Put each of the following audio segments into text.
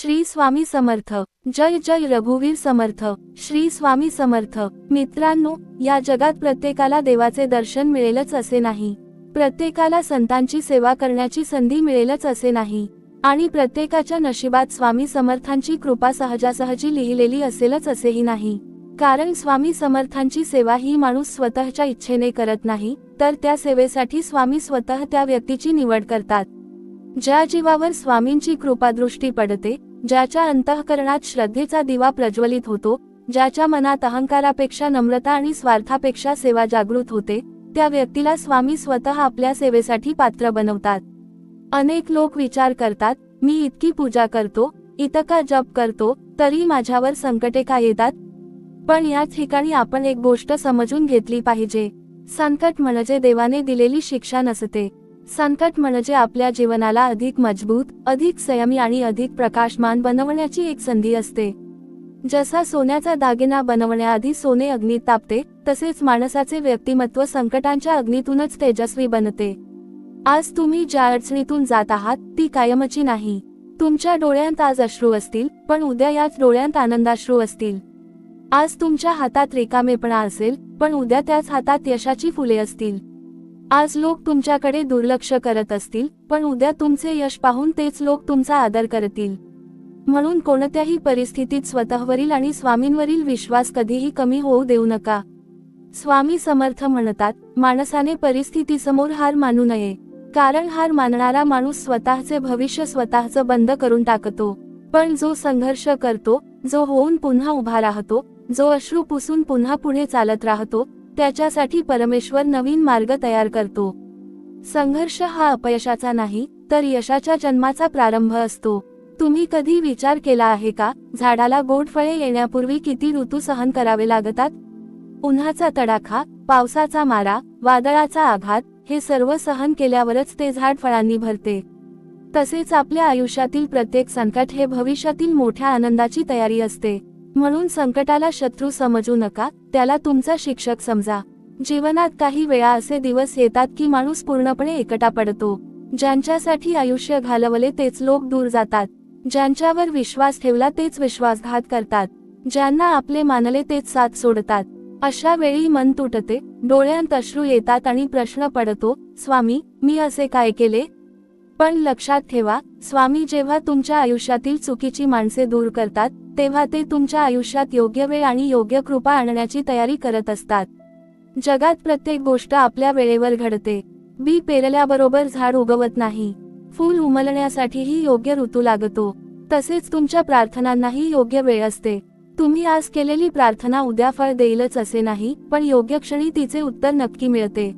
श्री स्वामी समर्थ। जय जय रघुवीर समर्थ। श्री स्वामी समर्थ। मित्रांनो, या जगात प्रत्येकाला देवाचे दर्शन मिळेलच असे नाही, प्रत्येकाला संतांची सेवा करण्याची संधी मिळेलच असे नाही, आणि प्रत्येकाच्या नशिबात स्वामी समर्थांची कृपा सहजासहजी लिहिलेली असेलच असेही नाही। कारण स्वामी समर्थांची सेवा ही माणूस स्वतःच्या इच्छेने करत नाही, तर त्या सेवेसाठी स्वामी स्वतः त्या व्यक्तीची निवड करतात। ज्या जीवावर स्वामींची कृपादृष्टी पडते, ज्याच्या अंतःकरणात श्रद्धेचा दिवा प्रज्वलित होतो, ज्याच्या मनात अहंकारापेक्षा नम्रता आणि स्वार्थापेक्षा सेवा जागृत होते, त्या व्यक्तीला स्वामी स्वतः आपल्या सेवेसाठी पात्र बनवतात। अनेक लोक विचार करतात, मी इतकी पूजा करतो, इतका जप करतो, तरी माझ्यावर संकटे का येतात? पण या ठिकाणी आपण एक गोष्ट समजून घेतली पाहिजे। संकट म्हणजे देवाने दिलेली शिक्षा नसते। संकट म्हणजे आपल्या जीवनाला अधिक मजबूत, अधिक संयमी आणि अधिक प्रकाशमान बनवण्याची एक संधी असते। जसा सोन्याचा दागिना बनवण्याआधी सोने अग्नीत तापते, तसेच माणसाचे व्यक्तिमत्व संकटांच्या अग्नीतूनच तेजस्वी बनते। आज तुम्ही ज्या अडचणीतून जात आहात, ती कायमची नाही। तुमच्या डोळ्यांत आज अश्रू असतील, पण उद्या याच डोळ्यांत आनंदाश्रू असतील। आज तुमच्या हातात रिकामेपणा असेल, पण उद्या त्याच हातात यशाची फुले असतील। आज लोक तुमच्याकडे दुर्लक्ष करत असतील, पण उद्या तुमचे यश पाहून तेच लोक तुमचा आदर करतील। म्हणून कोणत्याही परिस्थितीत स्वतःवरील आणि स्वामींवरील विश्वास कधीही कमी होऊ देऊ नका। स्वामी समर्थ म्हणतात, माणसाने परिस्थितीसमोर हार मानू नये, कारण हार मानणारा माणूस स्वतःचे भविष्य स्वतःच बंद करून टाकतो। पण जो संघर्ष करतो, जो होऊन पुन्हा उभा राहतो, जो अश्रू पुसून पुन्हा पुढे चालत राहतो, त्याच्यासाठी परमेश्वर नवीन मार्ग तयार करतो। संघर्ष हा अपयशाचा नाही, तर यशाच्या जन्माचा प्रारंभ असतो। तुम्ही कधी विचार केला आहे का, झाडाला गोड फळे येण्यापूर्वी किती ऋतू सहन करावे लागतात? उन्हाचा तडाखा, पावसाचा मारा, वादळाचा आघात, हे सर्व सहन केल्यावरच ते झाड फळांनी भरते। तसेच आपल्या आयुष्यातील प्रत्येक संकट हे भविष्यातील मोठ्या आनंदाची तयारी असते। म्हणून संकटाला शत्रू समजू नका, त्याला तुमचा शिक्षक समजा। जीवनात काही वेळा असे दिवस येतात की माणूस पूर्णपणे एकटा पडतो। ज्यांच्यासाठी आयुष्य घालवले तेच लोक दूर जातात, ज्यांच्यावर विश्वास ठेवला तेच विश्वासघात करतात, ज्यांना आपले मानले तेच साथ सोडतात। अशा वेळी मन तुटते, डोळ्यांत अश्रू येतात आणि प्रश्न पडतो, स्वामी, मी असे काय केले? पण लक्षात ठेवा, स्वामी जेव्हा तुमच्या आयुष्यातील चुकीची माणसे दूर करतात, तेव्हा ते तुमच्या आयुष्यात योग्य वेळ आणि योग्य कृपा आणण्याची तयारी करत असतात। जगात प्रत्येक गोष्ट आपल्या वेळेवर घडते। बी पेरल्याबरोबर झाड उगवत नाही, फूल उमलण्यासाठीही योग्य ऋतू लागतो। तसेच तुमच्या प्रार्थनांनाही योग्य वेळ असते। तुम्ही आज केलेली प्रार्थना उद्या फळ देईलच असे नाही, पण योग्य क्षणी तिचे उत्तर नक्की मिळते।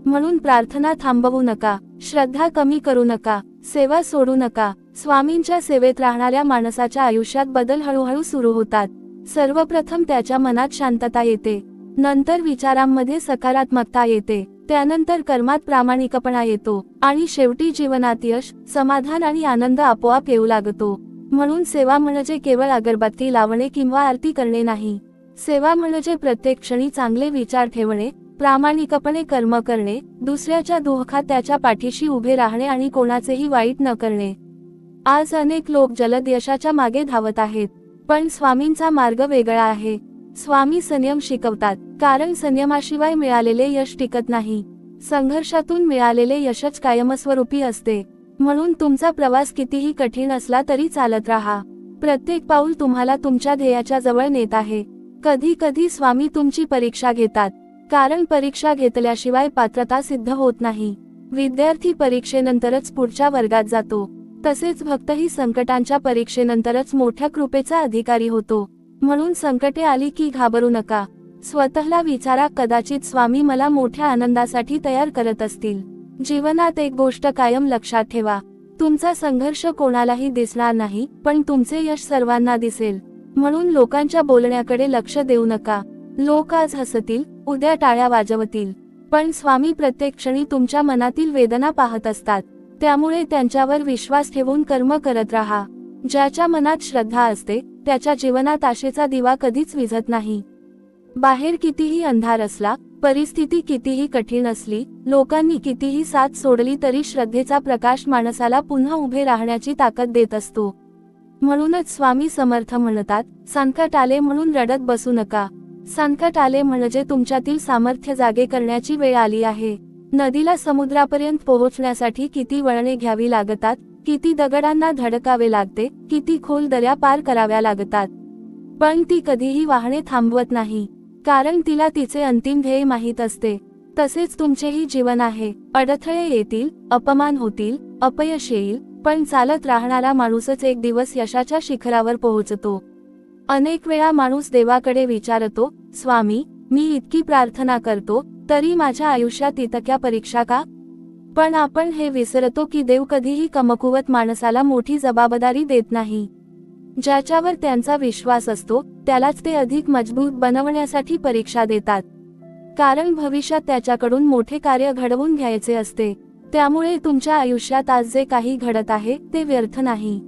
म्हणून प्रार्थना थांबवू नका, श्रद्धा कमी करू नका, सेवा सोडू नका। स्वामींच्या सेवेत राहणाऱ्या माणसाच्या आयुष्यात बदल हळूहळू सुरू होतात। सर्वप्रथम त्याच्या मनात शांतता येते, नंतर विचारांमध्ये सकारात्मकता येते, त्यानंतर कर्मात प्रामाणिकपणा येतो, आणि शेवटी जीवनात यश, समाधान आणि आनंद आपोआप येऊ लागतो। म्हणून सेवा म्हणजे केवळ अगरबत्ती लावणे किंवा आरती करणे नाही। सेवा म्हणजे प्रत्येक क्षणी चांगले विचार ठेवणे, प्रामाणिकपणे कर्म करणे, दुसऱ्याच्या दुःखात त्याच्या पाठीशी उभे राहणे आणि कोणाचेही वाईट न करणे। आज अनेक लोक जलद यशाच्या मागे धावत आहेत, पण स्वामींचा मार्ग वेगळा आहे। स्वामी संयम शिकवतात, कारण संयमाशिवाय मिळालेले यश टिकत नाही। संघर्षातून मिळालेले यशच कायमस्वरूपी असते। म्हणून तुमचा प्रवास कितीही कठीण असला तरी चालत राहा। प्रत्येक पाऊल तुम्हाला तुमच्या ध्येयाच्या जवळ नेत आहे। कधी कधी स्वामी तुमची परीक्षा घेतात, कारण परीक्षा घेतल्याशिवाय पात्रता सिद्ध होत नाही। विद्यार्थी परीक्षेनंतरच पुढच्या वर्गात जातो, तसेच भक्तही संकटांच्या परीक्षेनंतरच मोठ्या कृपेचा अधिकारी होतो। म्हणून संकटे आली की घाबरू नका, स्वतःला विचारा, कदाचित स्वामी मला मोठ्या आनंदासाठी तयार करत असतील। जीवनात एक गोष्ट कायम लक्षात ठेवा, तुमचा संघर्ष कोणालाही दिसणार नाही, पण तुमचे यश सर्वांना दिसेल। म्हणून लोकांच्या बोलण्याकडे लक्ष देऊ नका। लोक आज हसतील, उद्या टाळ्या वाजवतील, पण स्वामी प्रत्येक क्षणी तुमच्या मनातील वेदना पाहत असतात। त्यामुळे त्यांच्यावर विश्वास ठेवून कर्म करत राहा। ज्याच्या मनात श्रद्धा असते, त्याच्या जीवनात आशेचा दिवा कधीच विझत नाही। बाहेर कितीही अंधार असला, परिस्थिती कितीही कठीण असली, लोकांनी कितीही साथ सोडली, तरी श्रद्धेचा प्रकाश माणसाला पुन्हा उभे राहण्याची ताकद देत असतो। म्हणूनच स्वामी समर्थ म्हणतात, संकट आले म्हणून रडत बसू नका. संकट आले म्हणजे तुमच्यातील सामर्थ्य जागे करण्याची वेळ आली आहे. नदीला समुद्रापर्यंत पोहोचण्यासाठी किती वळणे घ्यावी लागतात, किती दगडांना धडकावे लागते, किती खोल दऱ्या पार कराव्या लागतात. पण ती कधीही वाहने थांबवत नाही, कारण तिला तिचे अंतिम ध्येय माहीत असते. तसेच तुमचेही जीवन आहे. अडथळे येतील, अपमान होतील, अपयश येईल, पण चालत राहणारा माणूसच एक दिवस यशाच्या शिखरावर पोहोचतो. अनेक वेळा माणूस देवाकडे विचारतो, स्वामी, मी इतकी प्रार्थना करतो, तरी माझ्या आयुष्यात इतक्या परीक्षा का? पण आपण हे विसरतो की देव कधीही कमकुवत माणसाला मोठी जबाबदारी देत नाही. ज्याच्यावर त्यांचा विश्वास असतो, त्यालाच ते अधिक मजबूत बनवण्यासाठी परीक्षा देतात. कारण भविष्यात त्याच्याकडून मोठे कार्य घडवून घ्यायचे असते. त्यामुळे तुमच्या आयुष्यात आज जे काही घडत आहे, ते व्यर्थ नाही.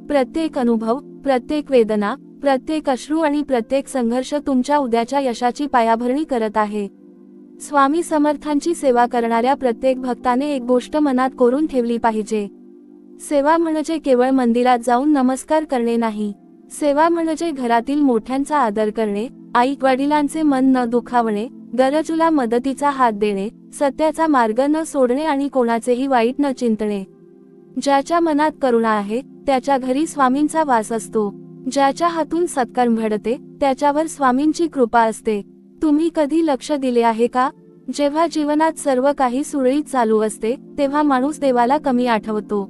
प्रत्येक अनुभव, प्रत्येक वेदना, प्रत्येक अश्रू आणि प्रत्येक संघर्ष तुमच्या उद्याच्या यशाची पायाभरणी करत आहे. स्वामी समर्थांची सेवा करणाऱ्या प्रत्येक भक्ताने एक गोष्ट मनात कोरून ठेवली पाहिजे. सेवा म्हणजे केवळ मंदिरात जाऊन नमस्कार करणे नाही. सेवा म्हणजे घरातील मोठ्यांचा आदर करणे, आई वडिलांचे मन न दुखावणे, गरजूला मदतीचा हात देणे, सत्याचा मार्ग न सोडणे आणि कोणाचेही वाईट न चिंतणे. ज्याच्या मनात करुणा आहे, त्याच्या घरी स्वामींचा वास असतो. ज्याच्या हातून सत्कर्म घडते, त्याच्यावर स्वामींची कृपा असते. तुम्ही कधी लक्ष दिले आहे का? जेव्हा जीवनात सर्व काही सुरळीत चालू असते, तेव्हा माणूस देवाला कमी आठवतो.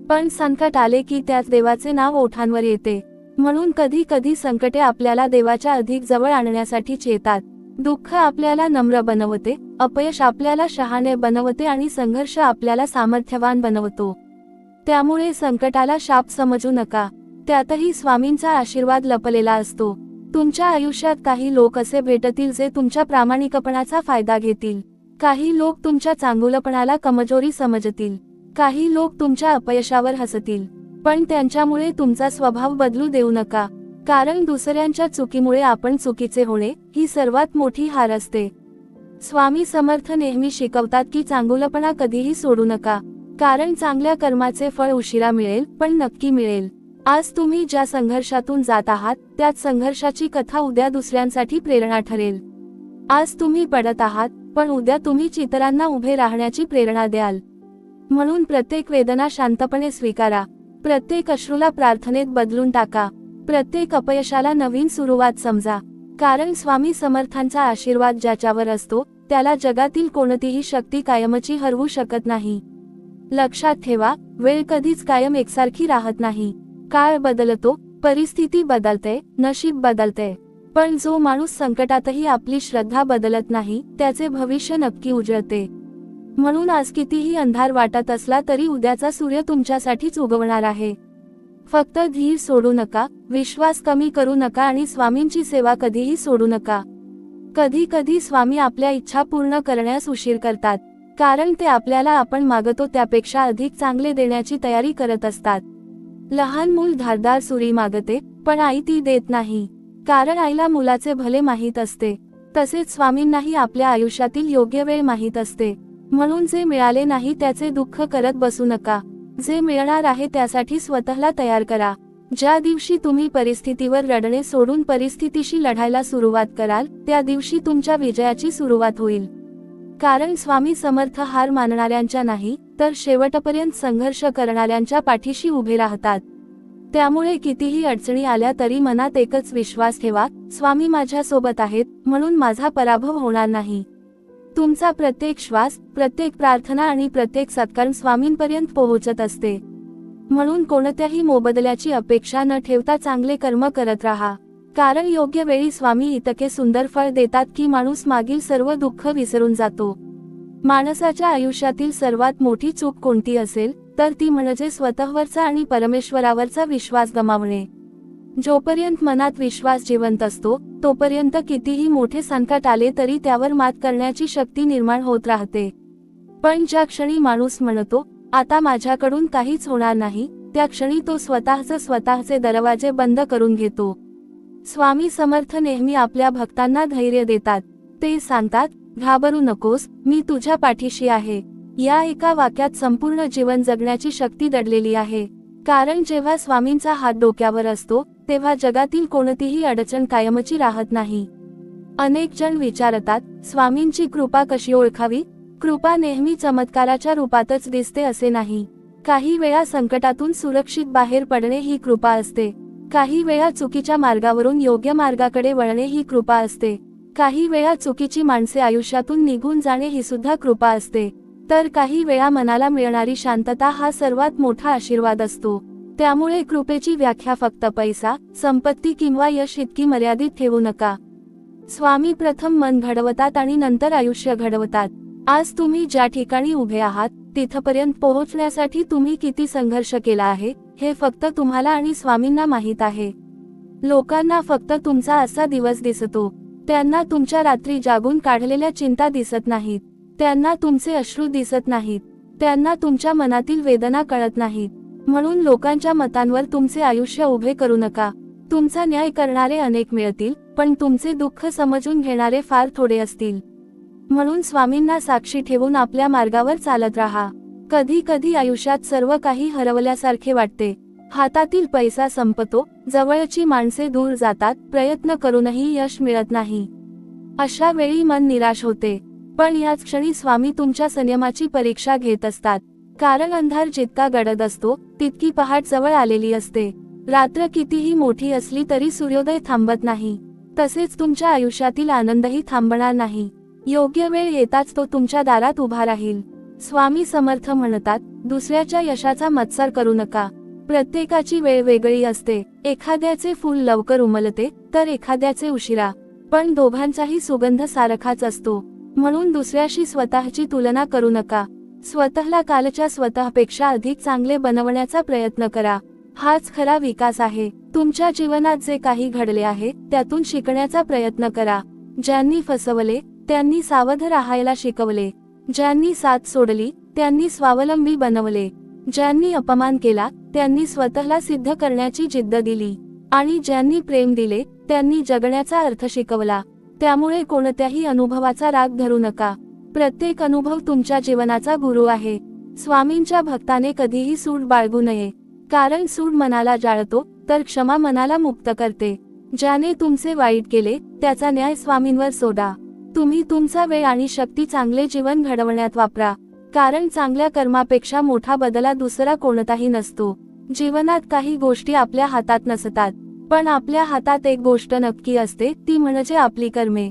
पण संकट आले की त्याच देवाचे नाव ओठांवर येते. म्हणून कधी कधी संकटे आपल्याला देवाच्या अधिक जवळ आणण्यासाठीच येतात. दुःख आपल्याला नम्र बनवते, अपयश आपल्याला शहाणे बनवते आणि संघर्ष आपल्याला सामर्थ्यवान बनवतो. त्यामुळे संकटाला शाप समजू नका, त्यातही स्वामींचा आशीर्वाद लपलेला असतो. तुमच्या आयुष्यात काही लोक असे भेटतील जे तुमच्या प्रामाणिकपणाचा फायदा घेतील. काही लोक तुमच्या चांगुलपणाला कमजोरी समजतील. काही लोक तुमच्या अपयशावर हसतील. पण त्यांच्यामुळे तुमचा स्वभाव बदलू देऊ नका, कारण दुसऱ्यांच्या चुकीमुळे आपण चुकीचे होणे ही सर्वात मोठी हार असते. स्वामी समर्थ नेहमी शिकवतात की चांगुलपणा कधीही सोडू नका, कारण चांगल्या कर्माचे फळ उशिरा मिळेल, पण नक्की मिळेल. आज तुम्ही ज्या संघर्षातून जात आहात, त्याच संघर्षाची कथा उद्या दुसऱ्यांसाठी प्रेरणा ठरेल. आज तुम्ही पडत आहात, पण उद्या तुम्हीच इतरांना उभे राहण्याची प्रेरणा द्याल. म्हणून प्रत्येक वेदना शांतपणे स्वीकारा, प्रत्येक अश्रूला प्रार्थनेत बदलून टाका, प्रत्येक अपयशाला नवीन सुरुवात समजा. कारण स्वामी समर्थांचा आशीर्वाद ज्याच्यावर असतो, त्याला जगातील कोणतीही शक्ती कायमची हरवू शकत नाही. लक्षात ठेवा, वेळ कधीच कायम एकसारखी राहत नाही. काळ बदलतो, परिस्थिती बदलते, नशीब बदलते, पण जो माणूस संकटातही आपली श्रद्धा बदलत नाही, त्याचे भविष्य नक्की उजळते. म्हणून आज कितीही अंधार वाटत असला तरी उद्याचा सूर्य तुमच्यासाठीच उगवणार आहे. फक्त धीर सोडू नका, विश्वास कमी करू नका आणि स्वामींची सेवा कधीही सोडू नका. कधी कधी स्वामी आपल्या इच्छा पूर्ण करण्यास उशीर करतात, कारण ते आपल्याला आपण मागतो त्यापेक्षा अधिक चांगले देण्याची तयारी करत असतात. लहान मूल धारदार सुरी मागते, पण आई ती देत नाही, कारण आईला मुलाचे भले माहीत असते. तसेच स्वामींनाही आपल्या आयुष्यातील योग्य वेळ माहीत असते. म्हणून जे मिळाले नाही त्याचे दुःख करत बसू नका. जे मिळणार आहे त्यासाठी स्वतःला तयार करा. ज्या दिवशी तुम्ही परिस्थितीवर रडणे सोडून परिस्थितीशी लढायला सुरुवात कराल, त्या दिवशी तुमच्या विजयाची सुरुवात होईल. कारण स्वामी समर्थ हार मानणाऱ्यांच्या नाही, तर शेवटपर्यंत संघर्ष करणाऱ्यांच्या पाठीशी उभे राहतात. त्यामुळे कितीही अडचणी आल्या तरी मनात एकच विश्वास ठेवा, स्वामी माझ्या सोबत आहेत, म्हणून माझा पराभव होणार नाही. तुमचा प्रत्येक श्वास, प्रत्येक प्रार्थना आणि प्रत्येक सत्कर्म स्वामींपर्यंत पोहोचत असते. म्हणून कोणत्याही मोबदल्याची अपेक्षा न ठेवता चांगले कर्म करत राहा, कारण योग्य वेळी स्वामी इतके सुंदर फळ देतात की माणूस मागील सर्व दुःख विसरून जातो. माणसाच्या आयुष्यातील सर्वात मोठी चूक कोणती असेल, तर ती म्हणजे स्वतःवरचा आणि परमेश्वरावरचा विश्वास गमावणे. जोपर्यंत मनात विश्वास जिवंत असतो, तोपर्यंत कितीही मोठे संकट आले तरी त्यावर मात करण्याची शक्ती निर्माण होत राहते. पण ज्या क्षणी माणूस म्हणतो, आता माझ्याकडून काहीच होणार नाही, त्या क्षणी तो स्वतःचे दरवाजे बंद करून घेतो. स्वामी समर्थ नेहमी आपल्या भक्तांना धैर्य देतात. ते सांगतात, घाबरू नकोस, मी तुझ्या पाठीशी आहे. या एका वाक्यात संपूर्ण जीवन जगण्याची शक्ती दडलेली आहे. कारण जेव्हा स्वामींचा हात डोक्यावर असतो तेव्हा जगातील कोणतीही अडचण कायमची राहत नाही. अनेक जण विचारतात, स्वामींची कृपा कशी ओळखावी? कृपा नेहमी चमत्काराच्या रूपातच दिसते असे नाही. काही वेळा संकटातून सुरक्षित बाहेर पडणे ही कृपा असते. काही वेळा चुकीच्या मार्गावरून योग्य मार्गाकडे वळणे ही कृपा असते. काही वेळा चुकीची माणसे आयुष्यातून निघून जाणे ही सुद्धा कृपा असते. तर काही वेळा मनाला मिळणारी शांतता हा सर्वात मोठा आशीर्वाद असतो. त्यामुळे कृपेची व्याख्या फक्त पैसा, संपत्ती किंवा यश इतकी मर्यादित ठेवू नका. स्वामी प्रथम मन घडवतात आणि नंतर आयुष्य घडवतात. आज तुम्ही ज्या ठिकाणी उभे आहात तिथपर्यंत पोहोचण्यासाठी तुम्ही किती संघर्ष केला आहे हे फक्त तुम्हाला आणि स्वामींना माहीत आहे. लोकांना फक्त तुमचा असा दिवस दिसतो. त्यांना तुमच्या रात्री जागून काढलेल्या चिंता दिसत नाहीत. त्यांना तुमचे अश्रू दिसत नाहीत. त्यांना तुमच्या मनातील वेदना कळत नाहीत. म्हणून लोकांच्या मतांवर तुमचे आयुष्य उभे करू नका. तुमचा न्याय करणारे अनेक मिळतील, पण तुमचे दुःख समजून घेणारे फार थोडे असतील. म्हणून स्वामींना साक्षी ठेवून आपल्या मार्गावर चालत राहा. कधी कधी आयुष्यात सर्व काही हरवल्यासारखे वाटते. हातातील पैसा संपतो, जवळची माणसे दूर जातात, प्रयत्न करूनही यश मिळत नाही. अशा वेळी मन निराश होते. पण याच क्षणी स्वामी तुमच्या संयमाची परीक्षा घेत असतात. कारण अंधार जितका गडद असतो तितकी पहाट जवळ आलेली असते. रात्र कितीही मोठी असली तरी सूर्योदय थांबत नाही. तसेच तुमच्या आयुष्यातील आनंदही थांबणार नाही. योग्य वेळ येताच तो तुमच्या दारात उभा राहील. स्वामी समर्थ म्हणतात, दुसऱ्याच्या यशाचा मत्सर करू नका. प्रत्येकाची वेळ वेगळी असते. एखाद्याचे फूल लवकर उमलते तर एखाद्याचे उशिरा, पण दोघांचाही सुगंध सारखाच असतो. म्हणून दुसऱ्याशी स्वतःची तुलना करू नका. स्वतःला कालच्या स्वतःपेक्षा अधिक चांगले बनवण्याचा प्रयत्न करा. हाच खरा विकास आहे. तुमच्या जीवनात जे काही घडले आहे त्यातून शिकण्याचा प्रयत्न करा. ज्यांनी फसवले त्यांनी सावध राहायला शिकवले. ज्यांनी साथ सोडली त्यांनी स्वावलंबी बनवले. ज्यांनी अपमान केला त्यांनी स्वतःला सिद्ध करण्याची जिद्द दिली. आणि ज्यांनी प्रेम दिले त्यांनी जगण्याचा अर्थ शिकवला. त्यामुळे कोणत्याही अनुभवाचा राग धरू नका. प्रत्येक अनुभव तुमच्या जीवनाचा गुरु आहे. स्वामींच्या भक्ताने कधीही सूड बाळगू नये. कारण सूड मनाला जाळतो तर क्षमा मनाला मुक्त करते. ज्याने तुमचे वाईट केले त्याचा न्याय स्वामींवर सोडा. तुम्ही तुमचा वेळ आणि शक्ती चांगले जीवन घडवण्यात वापरा. कारण चांगल्या कर्मापेक्षा मोठा बदला दुसरा कोणताही नसतो. जीवनात काही गोष्टी आपल्या हातात नसतात, पण आपल्या हातात एक गोष्ट नक्की असते, ती म्हणजे आपली कर्मे.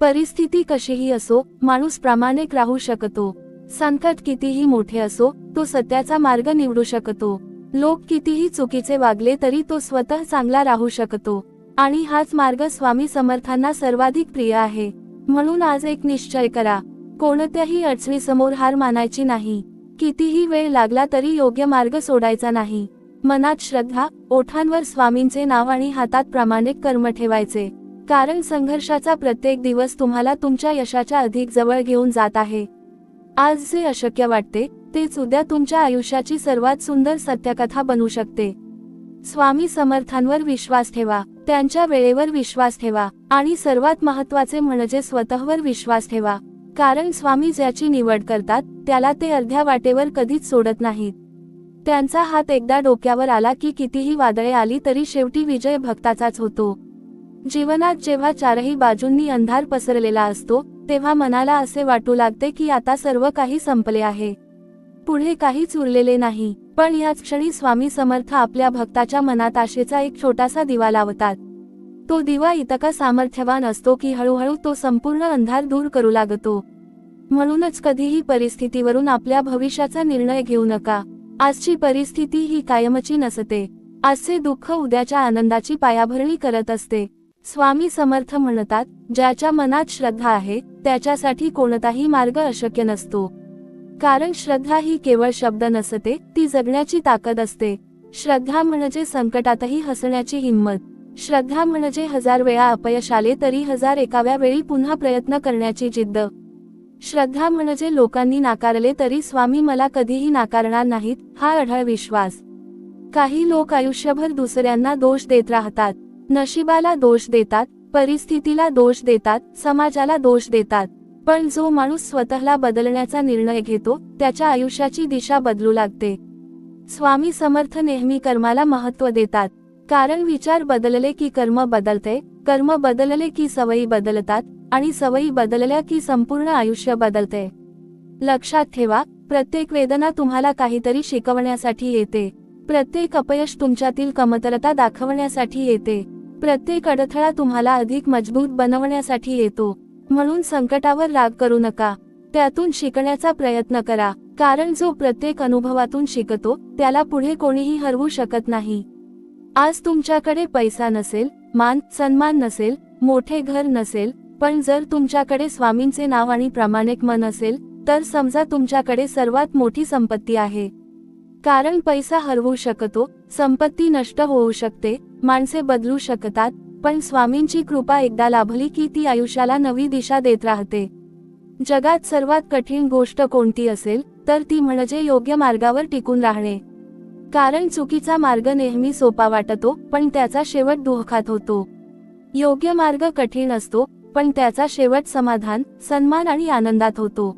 परिस्थिती कशीही असो, माणूस प्रामाणिक राहू शकतो. संकट कितीही मोठे असो, तो सत्याचा मार्ग निवडू शकतो. लोक कितीही चुकीचे वागले तरी तो स्वतः चांगला राहू शकतो. आणि हाच मार्ग स्वामी समर्थांना सर्वाधिक प्रिय आहे. म्हणून आज एक निश्चय करा. कोणत्याही अडचणीसमोर हार मानायची नाही. कितीही वेळ लागला तरी योग्य मार्ग सोडायचा नाही. मनात श्रद्धा, ओठांवर स्वामींचे नाव आणि हातात प्रामाणिक कर्म ठेवायचे. कारण संघर्षाचा प्रत्येक दिवस तुम्हाला तुमच्या यशाच्या अधिक जवळ घेऊन जात आहे. आज जे अशक्य वाटते तेच उद्या तुमच्या आयुष्याची सर्वात सुंदर सत्यकथा बनू शकते. स्वामी समर्थांवर विश्वास ठेवा. त्यांच्या वेळेवर विश्वास ठेवा. आणि सर्वात महत्त्वाचे म्हणजे स्वतःवर विश्वास ठेवा. कारण स्वामी ज्याची निवड करतात त्याला ते अर्ध्या वाटेवर कधीच सोडत नाहीत. त्यांचा हात एकदा डोक्यावर आला की कितीही वादळे आली तरी शेवटी विजय भक्ताचाच होतो. जीवनात जेव्हा चारही बाजूंनी अंधार पसरलेला असतो तेव्हा मनाला असे वाटू लागते की आता सर्व काही संपले आहे, पुढे काहीच उरलेले नाही. पण याच क्षणी स्वामी समर्थ आपल्या भक्ताच्या मनात आशेचा एक छोटासा दिवा लावतात. तो दिवा इतका सामर्थ्यवान असतो की हळूहळू तो संपूर्ण अंधार दूर करू लागतो. म्हणूनच कधीही परिस्थितीवरून आपल्या भविष्याचा निर्णय घेऊ नका. आजची परिस्थिती ही कायमची नसते. आजचे दुःख उद्याच्या आनंदाची पायाभरणी करत असते. स्वामी समर्थ म्हणतात, ज्याच्या मनात श्रद्धा आहे त्याच्यासाठी कोणताही मार्ग अशक्य नसतो. कारण श्रद्धा ही केवळ शब्द नसते, ती जगण्याची ताकद असते. श्रद्धा म्हणजे संकटातही हसण्याची हिंमत. श्रद्धा म्हणजे 1000 वेळा अपयश आले तरी 1001व्या वेळी पुन्हा प्रयत्न करण्याची जिद्द. श्रद्धा म्हणजे लोकांनी नाकारले तरी स्वामी मला कधीही नाकारणार नाहीत हा अढळ विश्वास. काही लोक आयुष्यभर दुसऱ्यांना दोष देत राहतात. नशिबाला दोष देतात, परिस्थितीला दोष देतात, समाजाला दोष देतात. पण जो माणूस स्वतःला बदलण्याचा निर्णय घेतो त्याच्या आयुष्याची दिशा बदलू लागते. स्वामी समर्थ नेहमी कर्माला महत्त्व देतात, कारण विचार बदलले की कर्म बदलते, कर्म बदलले की सवयी बदलतात, आणि सवयी बदलल्या की संपूर्ण आयुष्य बदलते. लक्षात ठेवा, प्रत्येक वेदना तुम्हाला काहीतरी शिकवण्यासाठी येते. प्रत्येक अपयश तुमच्यातील कमतरता दाखवण्यासाठी येते. प्रत्येक अडथळा तुम्हाला अधिक मजबूत बनवण्यासाठी येतो. म्हणून संकटावर राग करू नका, त्यातून शिकण्याचा प्रयत्न करा, कारण जो प्रत्येक अनुभवातून शिकतो त्याला पुढे कोणीही हरवू शकत नाही. आज तुमच्याकडे पैसा नसेल, मान सन्मान नसेल, मोठे घर नसेल, पण जर तुमच्याकडे स्वामींचे नाव आणि प्रामाणिक मन असेल तर समजा तुमच्याकडे सर्वात मोठी संपत्ती आहे. कारण पैसा हरवू शकतो, संपत्ती नष्ट होऊ शकते, माणसे बदलू शकतात, पण स्वामींची कृपा एकदा लाभली की ती आयुष्याला नवी दिशा देत राहते. जगात सर्वात कठीण गोष्ट कोणती असेल तर ती म्हणजे योग्य मार्गावर टिकून राहणे. कारण चुकीचा मार्ग नेहमी सोपा वाटतो पण त्याचा शेवट दुःखात होतो. योग्य मार्ग कठीण असतो पण त्याचा शेवट समाधान, सन्मान आणि आनंदात होतो.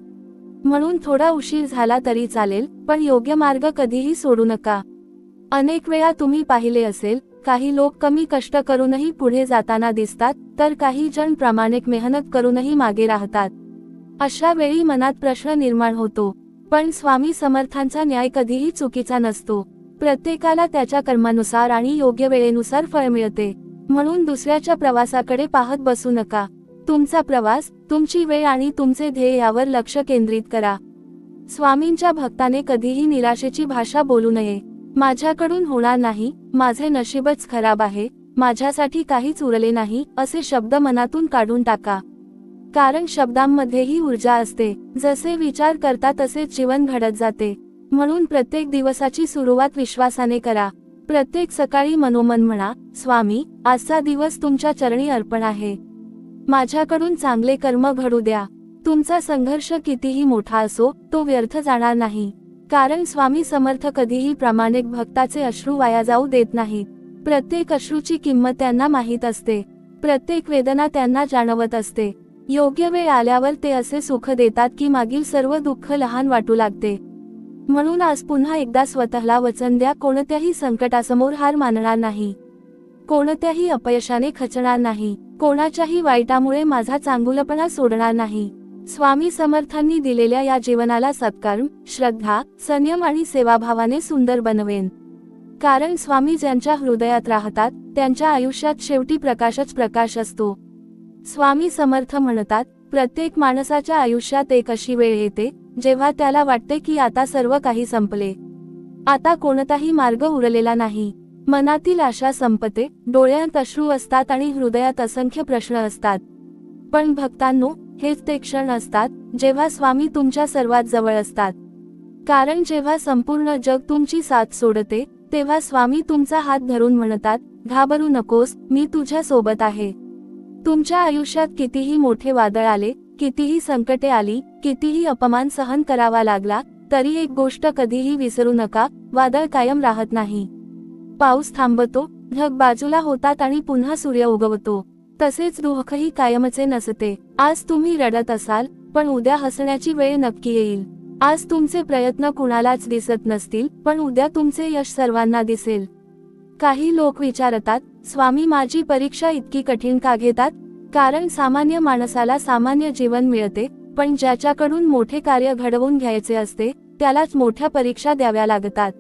म्हणून थोडा उशीर झाला तरी चालेल, पण योग्य मार्ग कधीही सोडू नका. अनेक वेळा तुम्ही पाहिले असेल, काही लोक कमी कष्ट करूनही पुढे जाताना दिसतात, तर काही जण प्रामाणिक मेहनत करूनही मागे राहतात. अशा वेळी मनात प्रश्न निर्माण होतो, पण स्वामी समर्थांचा न्याय कधीही चुकीचा नसतो. प्रत्येकाला त्याच्या कर्मानुसार आणि योग्य वेळेनुसार फळ मिळते. म्हणून दुसऱ्याच्या प्रवासाकडे पाहत बसू नका. तुमचा प्रवास, तुमची वेळ आणि तुमचे ध्येय यावर लक्ष केंद्रित करा. स्वामींच्या भक्ताने कधीही निराशेची भाषा बोलू नये. माझ्याकडून होणार नाही, माझे नशीबच खराब आहे, माझ्यासाठी काहीच उरले नाही, असे शब्द मनातून काढून टाका. कारण शब्दांमध्येही ऊर्जा असते. जसे विचार करता तसेच जीवन घडत जाते. म्हणून प्रत्येक दिवसाची सुरुवात विश्वासाने करा. प्रत्येक सकाळी मनोमन म्हणा, स्वामी, आजचा दिवस तुमच्या चरणी अर्पण आहे. माझ्याकडून चांगले कर्म घडू द्या. तुमचा संघर्ष कितीही मोठा असो, तो व्यर्थ जाणार नाही. कारण स्वामी समर्थ कधीही प्रामाणिक भक्ताचे अश्रू वाया जाऊ देत नाहीत. प्रत्येक अश्रूची किंमत त्यांना माहीत असते. प्रत्येक वेदना त्यांना जाणवत असते. योग्य वेळ आल्यावर ते असे सुख देतात की मागील सर्व दुःख लहान वाटू लागते. म्हणून आज पुन्हा एकदा स्वतःला वचन द्या, कोणत्याही संकटासमोर हार मानणार नाही, कोणत्याही अपयशाने खचणार नाही, कोणाच्याही वाईटामुळे माझा चांगुलपणा सोडणार नाही. स्वामी समर्थांनी दिलेल्या या जीवनाला सत्कर्म, श्रद्धा, संयम आणि सेवाभावाने सुंदर बनवेन. कारण स्वामी ज्यांच्या हृदयात राहतात त्यांच्या आयुष्यात शेवटी प्रकाशच प्रकाश असतो. स्वामी समर्थ म्हणतात, प्रत्येक माणसाच्या आयुष्यात एक अशी वेळ येते जेव्हा त्याला वाटते की आता सर्व काही संपले, आता कोणताही मार्ग उरलेला नाही. मनातील आशा संपते, डोळ्यात अश्रू असतात आणि हृदयात असंख्य प्रश्न असतात. पण भक्तांनो, हेच ते क्षण असतात जेव्हा स्वामी तुमच्या सर्वात जवळ असतात. कारण जेव्हा संपूर्ण जग तुमची साथ सोडते तेव्हा स्वामी तुमचा हात धरून म्हणतात, घाबरू नकोस, मी तुझ्या सोबत आहे. तुमच्या आयुष्यात कितीही मोठे वादळ आले, कितीही संकटे आली, कितीही अपमान सहन करावा लागला, तरी एक गोष्ट कधीही विसरू नका, वादळ कायम राहत नाही. पाऊस थांबतो, ढग बाजूला होतात आणि पुन्हा सूर्य उगवतो. तसेच दुःखही कायमचे नसते. आज तुम्ही रडत असाल, पण उद्या हसण्याची वेळ नक्की येईल. आज तुमचे प्रयत्न कुणालाच दिसत नसतील, पण उद्या तुमचे यश सर्वांना दिसेल. काही लोक विचारतात, स्वामी माझी परीक्षा इतकी कठीण का घेतात? कारण सामान्य माणसाला सामान्य जीवन मिळते, पण ज्याच्याकडून मोठे कार्य घडवून घ्यायचे असते त्यालाच मोठ्या परीक्षा द्याव्या लागतात.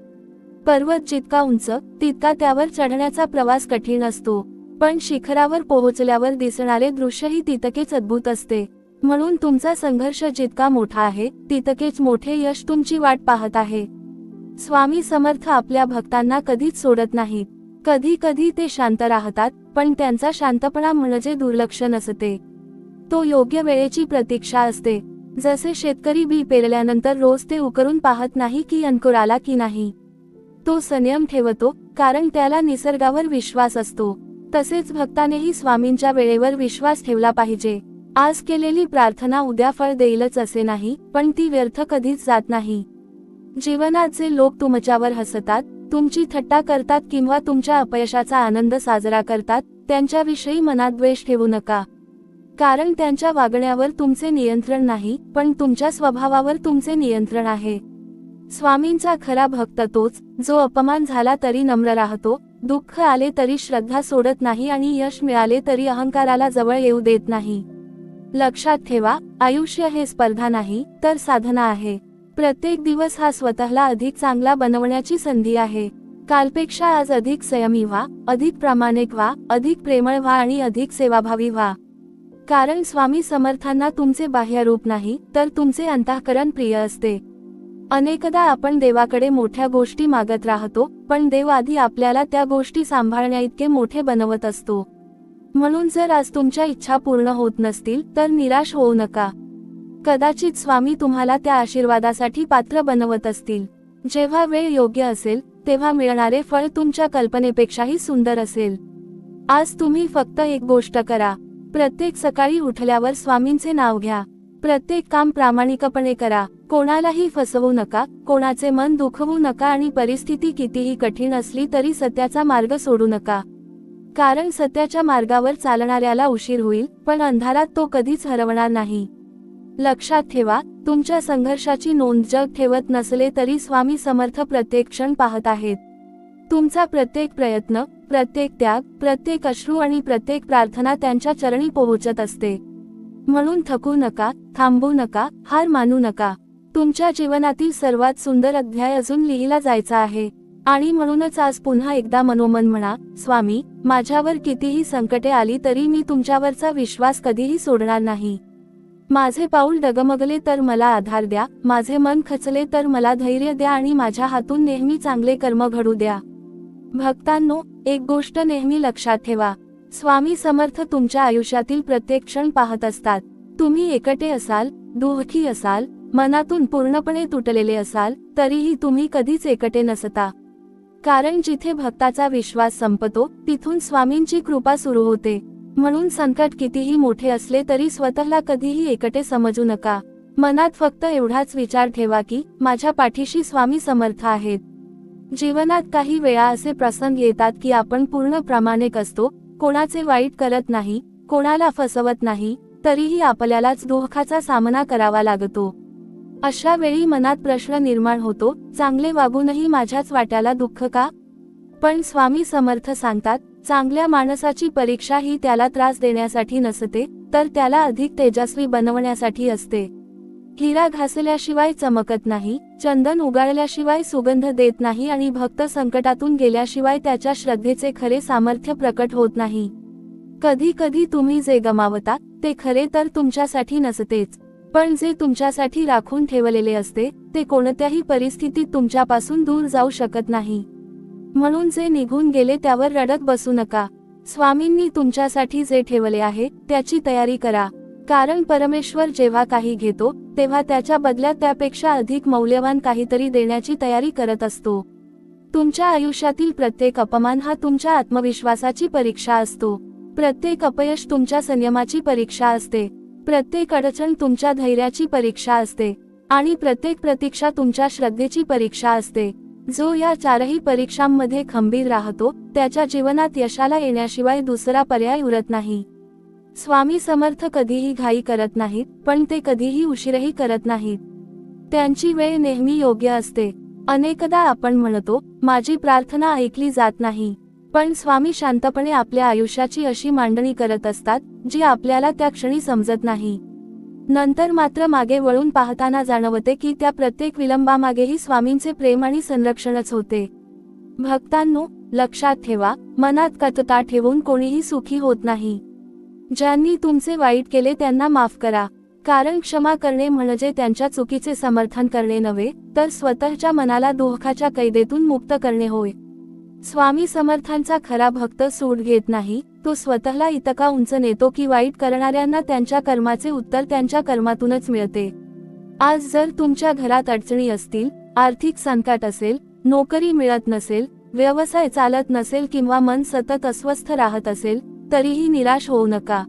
पर्वत जितका उंच तितका त्यावर चढण्याचा प्रवास कठीण असतो, पण शिखरावर पोहोचल्यावर दिसणारे दृश्यही तितकेच अद्भुत असते. म्हणून तुमचा संघर्ष जितका मोठा आहे तितकेच मोठे यश तुमची वाट पाहत आहे. स्वामी समर्थ आपल्या भक्तांना कधीच सोडत नाहीत. कधी कधी ते शांत राहतात, पण त्यांचा शांतपणा म्हणजे दुर्लक्ष नसते, तो योग्य वेळेची प्रतीक्षा असते. जसे शेतकरी बी पेरल्यानंतर रोज ते उकरून पाहत नाही की अंकुर आला की नाही, तो संयम ठेवतो, कारण त्याला निसर्गावर विश्वास असतो. तसेच भक्तानेही स्वामींच्या वेळेवर विश्वास ठेवला पाहिजे. आज केलेली प्रार्थना उद्या फळ देईलच असे नाही, पण ती व्यर्थ कधीच जात नाही. जीवनात जे लोक तुमच्यावर हसतात, तुमची थट्टा करतात किंवा तुमच्या अपयशाचा आनंद साजरा करतात, त्यांच्याविषयी मनात द्वेष ठेवू नका. कारण त्यांच्या वागण्यावर तुमचे नियंत्रण नाही, पण तुमच्या स्वभावावर तुमचे नियंत्रण आहे. स्वामींचा खरा भक्त तोच जो अपमान झाला तरी नम्र राहतो, दुःख आले तरी श्रद्धा सोडत नाही आणि यश मिळाले तरी अहंकाराला जवळ येऊ देत नाही. लक्षात ठेवा, आयुष्य हे स्पर्धा नाही तर साधना आहे. प्रत्येक दिवस हा स्वतःला अधिक चांगला बनवण्याची संधी आहे. कालपेक्षा आज अधिक संयमी व्हा, अधिक प्रामाणिक व्हा, अधिक प्रेमळ व्हा आणि अधिक सेवाभावी व्हा. कारण स्वामी समर्थांना तुमचे बाह्य रूप नाही तर तुमचे अंतःकरण प्रिय असते. अनेकदा आपण देवाकडे मोठ्या गोष्टी मागत राहतो, पण देव आधी आपल्याला त्या गोष्टी सांभाळण्याइतके मोठे बनवत असतो. म्हणून जर आज तुमच्या इच्छा पूर्ण होत नसतील तर निराश होऊ नका. कदाचित स्वामी तुम्हाला त्या आशीर्वादासाठी पात्र बनवत असतील. जेव्हा वेळ योग्य असेल तेव्हा मिळणारे फळ तुमच्या कल्पनेपेक्षाही सुंदर असेल. आज तुम्ही फक्त एक गोष्ट करा. प्रत्येक सकाळी उठल्यावर स्वामींचे नाव घ्या. प्रत्येक काम प्रामाणिकपणे करा. कोणालाही फसवू नका, कोणाचे मन दुखवू नका आणि परिस्थिती कितीही कठीण असली तरी सत्याचा मार्ग सोडू नका. कारण सत्याच्या मार्गावर चालणाऱ्याला उशीर होईल, पण अंधारात तो कधीच हरवणार नाही. लक्षात ठेवा, तुमच्या संघर्षाची नोंद जग ठेवत नसले तरी स्वामी समर्थ प्रत्येक क्षण पाहत आहेत. तुमचा प्रत्येक प्रयत्न, प्रत्येक त्याग, प्रत्येक अश्रू आणि प्रत्येक प्रार्थना त्यांच्या चरणी पोहोचत असते. म्हणून थकू नका, थांबू नका, हार मानू नका. तुमच्या जीवनातील सर्वात सुंदर अध्याय अजून लिहिला जायचा आहे. आणि म्हणूनच आज पुन्हा एकदा मनोमन म्हणा, स्वामी, माझ्यावर कितीही संकटे आली तरी मी तुमच्यावरचा विश्वास कधीही सोडणार नाही. माझे पाऊल डगमगले तर मला आधार द्या, माझे मन खचले तर मला धैर्य द्या आणि माझ्या हातून नेहमी चांगले कर्म घडू द्या. भक्तांनो, एक गोष्ट नेहमी लक्षात ठेवा, स्वामी समर्थ तुमच्या आयुष्यातील प्रत्येक क्षण पाहत असतात. तुम्ही एकटे असाल, दुःखी असाल, मनातून पूर्णपणे तुटलेले असाल, तरीही तुम्ही कधीच एकटे नसता. कारण जिथे भक्ताचा विश्वास संपतो तिथून स्वामींची कृपा सुरू होते. म्हणून संकट कितीही मोठे असले तरी स्वतःला कधीही एकटे समजू नका. मनात फक्त एवढाच विचार ठेवा की माझ्या पाठीशी स्वामी समर्थ आहेत. जीवनात काही वेळा असे प्रसंग येतात की आपण पूर्ण प्रामाणिक असतो, कोणाचे वाईट करत नाही, कोणाला फसवत नाही, तरीही आपल्यालाच दुःखाचा सामना करावा लागतो. अशा वेळी मनात प्रश्न निर्माण होतो, चांगले वागूनही माझ्याच वाट्याला दुःख का? पण स्वामी समर्थ सांगतात, चांगल्या माणसाची परीक्षा ही त्याला त्रास देण्यासाठी नसते, तर त्याला अधिक तेजस्वी बनवण्यासाठी असते. हिरा घासल्याशिवाय चमकत नाही, चंदन उगाळल्याशिवाय सुगंध देत नाही आणि भक्त संकटातून गेल्याशिवाय त्याच्या श्रद्धेचे खरे सामर्थ्य प्रकट होत नाही. कधी कधी तुम्ही जे गमावता ते खरे तर तुमच्यासाठी नसतेच, पण जे तुमच्यासाठी राखून ठेवलेले असते ते कोणत्याही परिस्थितीत तुमच्यापासून दूर जाऊ शकत नाही. म्हणून जे निघून गेले त्यावर रडत बसू नका. स्वामींनी तुमच्यासाठी जे ठेवले आहे त्याची तयारी करा. कारण परमेश्वर जेव्हा काही घेतो तेव्हा त्याच्या बदल्यात त्यापेक्षा अधिक मौल्यवान काहीतरी देण्याची तयारी करत असतो. तुमच्या आयुष्यातील प्रत्येक अपमान हा तुमच्या आत्मविश्वासाची परीक्षा असतो. प्रत्येक अपयश तुमच्या संयमाची परीक्षा असते. प्रत्येक अडचण तुमच्या धैर्याची परीक्षा असते. आणि प्रत्येक प्रतीक्षा तुमच्या श्रद्धेची परीक्षा असते. जो या चारही परीक्षांमध्ये खंबीर राहतो त्याच्या जीवनात यशाला येण्याशिवाय दुसरा पर्याय उरत नाही. स्वामी समर्थ कधीही घाई करत नाहीत, पण ते कधीही उशीरही करत नाहीत. त्यांची वेळ नेहमी योग्य असते. अनेकदा आपण म्हणतो, माझी प्रार्थना ऐकली जात नाही, पण स्वामी शांतपणे आपल्या आयुष्याची अशी मांडणी करत असतात जी आपल्याला त्या क्षणी समजत नाही. नंतर मात्र मागे वळून पाहताना जाणवते की त्या प्रत्येक विलंबामागेही स्वामींचे प्रेम आणि संरक्षणच होते. भक्तांनो, लक्षात ठेवा, मनात कटुता ठेवून कोणीही सुखी होत नाही. ज्यांनी तुमचे वाईट केले त्यांना माफ करा. कारण क्षमा करणे म्हणजे त्यांच्या चुकीचे समर्थन करणे नव्हे, तर स्वतःच्या मनाला दुःखाच्या कैदेतून मुक्त करणे होय. स्वामी समर्थांचा खरा भक्त सूट घेत नाही, तो स्वतःला इतका उंच नेतो की वाईट करणाऱ्यांना त्यांच्या कर्माचे उत्तर त्यांच्या कर्मातूनच मिळते. आज जर तुमच्या घरात अडचणी असतील, आर्थिक संकट असेल, नोकरी मिळत नसेल, व्यवसाय चालत नसेल किंवा मन सतत अस्वस्थ राहत असेल, तरीही निराश होऊ नका.